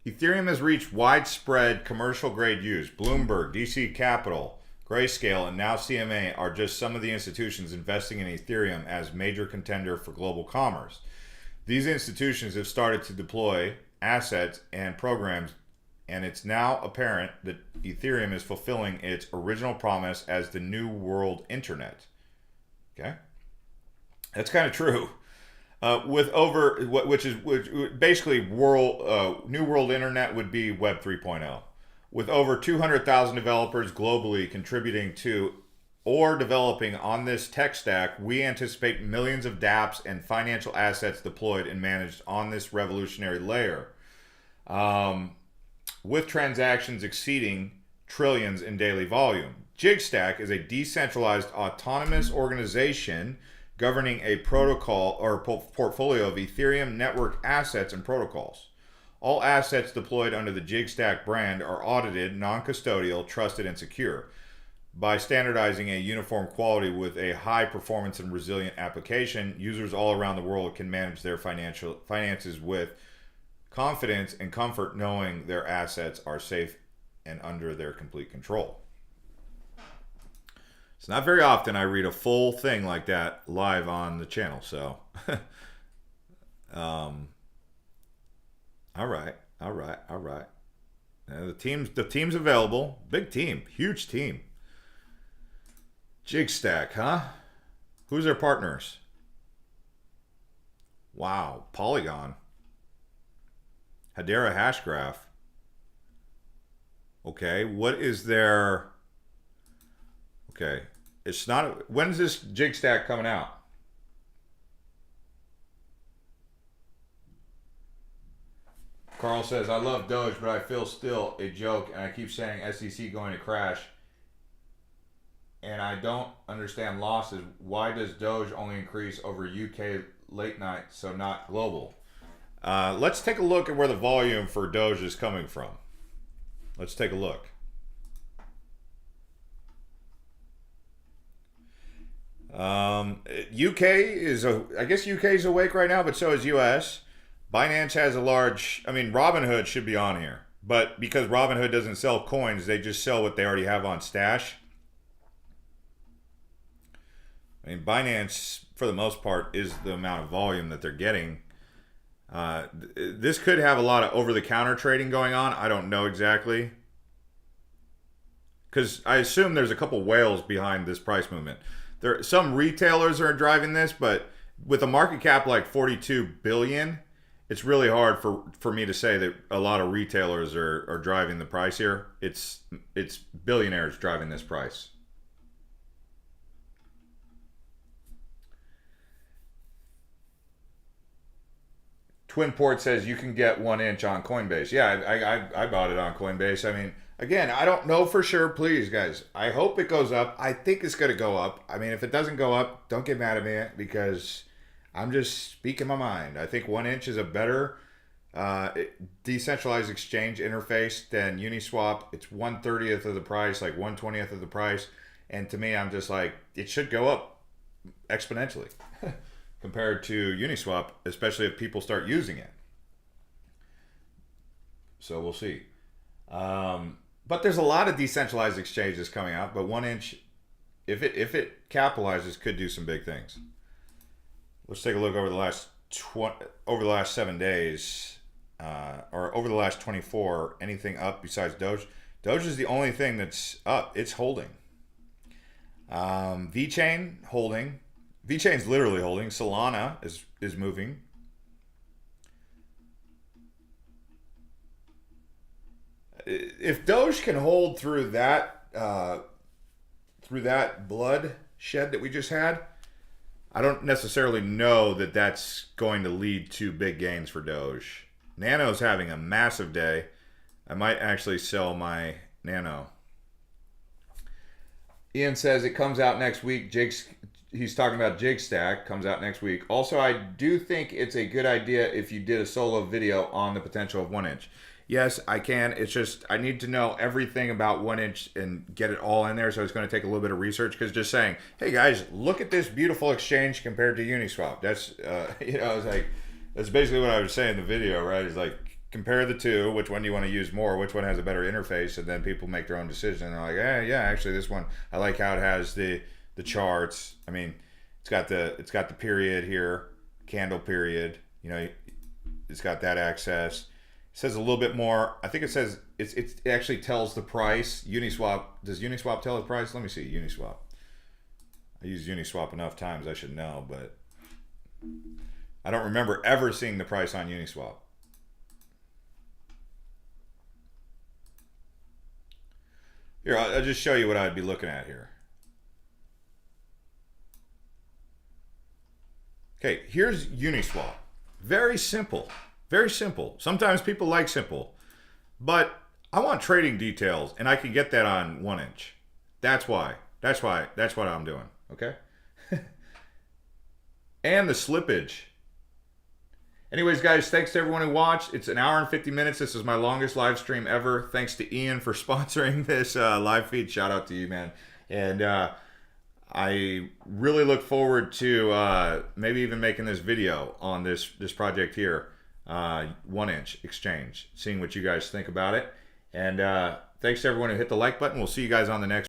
Ethereum has reached widespread commercial grade use. Bloomberg, DC Capital, Grayscale, and now CMA are just some of the institutions investing in Ethereum as major contender for global commerce. These institutions have started to deploy assets and programs, and it's now apparent that Ethereum is fulfilling its original promise as the new world internet. Okay? That's kind of true. Which basically new world internet would be Web 3.0. With over 200,000 developers globally contributing to or developing on this tech stack, we anticipate millions of dApps and financial assets deployed and managed on this revolutionary layer, with transactions exceeding trillions in daily volume. JigStack is a decentralized autonomous organization governing a protocol or portfolio of Ethereum network assets and protocols. All assets deployed under the JigStack brand are audited, non-custodial, trusted, and secure. By standardizing a uniform quality with a high performance and resilient application, users all around the world can manage their finances with confidence and comfort, knowing their assets are safe and under their complete control. It's not very often I read a full thing like that live on the channel, so all right. The team's available. Big team, huge team. JigStack, huh? Who's their partners? Wow, Polygon. Hedera Hashgraph. Okay, what is their... Okay, it's not... When is this JigStack coming out? Carl says, I love Doge, but I feel still a joke, and I keep saying SEC going to crash, and I don't understand losses. Why does Doge only increase over UK late night, so not global? Let's take a look at where the volume for Doge is coming from. Let's take a look. UK is, I guess UK is awake right now, but so is US. Binance has a large, I mean, Robinhood should be on here, but because Robinhood doesn't sell coins, they just sell what they already have on stash. I mean, Binance, for the most part, is the amount of volume that they're getting. This could have a lot of over-the-counter trading going on. I don't know exactly. Because I assume there's a couple whales behind this price movement. Some retailers are driving this, but with a market cap like 42 billion, it's really hard for me to say that a lot of retailers are driving the price here. It's billionaires driving this price. Twinport says you can get 1 inch on Coinbase. Yeah, I bought it on Coinbase. I mean, again, I don't know for sure. Please, guys, I hope it goes up. I think it's going to go up. I mean, if it doesn't go up, don't get mad at me because I'm just speaking my mind. I think 1 inch is a better decentralized exchange interface than Uniswap. It's 1/30th of the price, like 1/20th of the price. And to me, I'm just like, it should go up exponentially compared to Uniswap, especially if people start using it. So we'll see. But there's a lot of decentralized exchanges coming out, but 1 inch, if it capitalizes, could do some big things. Let's take a look over the last 7 days, or over the last 24. Anything up besides Doge? Doge is the only thing that's up. It's holding. VeChain holding. VeChain's literally holding. Solana is moving. If Doge can hold through that bloodshed that we just had, I don't necessarily know that that's going to lead to big gains for Doge. Nano's having a massive day. I might actually sell my Nano. Ian says it comes out next week. He's talking about JigStack. Comes out next week. Also, I do think it's a good idea if you did a solo video on the potential of 1 inch. Yes, I can. It's just I need to know everything about 1 inch and get it all in there. So it's going to take a little bit of research because just saying, hey guys, look at this beautiful exchange compared to Uniswap. That's it's like that's basically what I was saying in the video, right? It's like compare the two. Which one do you want to use more? Which one has a better interface? And then people make their own decision. And they're like, yeah, actually this one, I like how it has the charts. I mean, it's got the period here, candle period. You know, it's got that access. It says a little bit more. I think it says it actually tells the price. Uniswap, does Uniswap tell the price? Let me see. Uniswap. I use Uniswap enough times, I should know, but I don't remember ever seeing the price on Uniswap. Here, I'll just show you what I'd be looking at here. Okay, here's Uniswap. Very simple. Very simple. Sometimes people like simple, but I want trading details, and I can get that on 1 inch. That's why. That's what I'm doing. Okay. And the slippage. Anyways, guys, thanks to everyone who watched. It's an hour and 50 minutes. This is my longest live stream ever. Thanks to Ian for sponsoring this live feed. Shout out to you, man. And I really look forward to maybe even making this video on this project here, 1 inch exchange, seeing what you guys think about it. And thanks to everyone who hit the like button. We'll see you guys on the next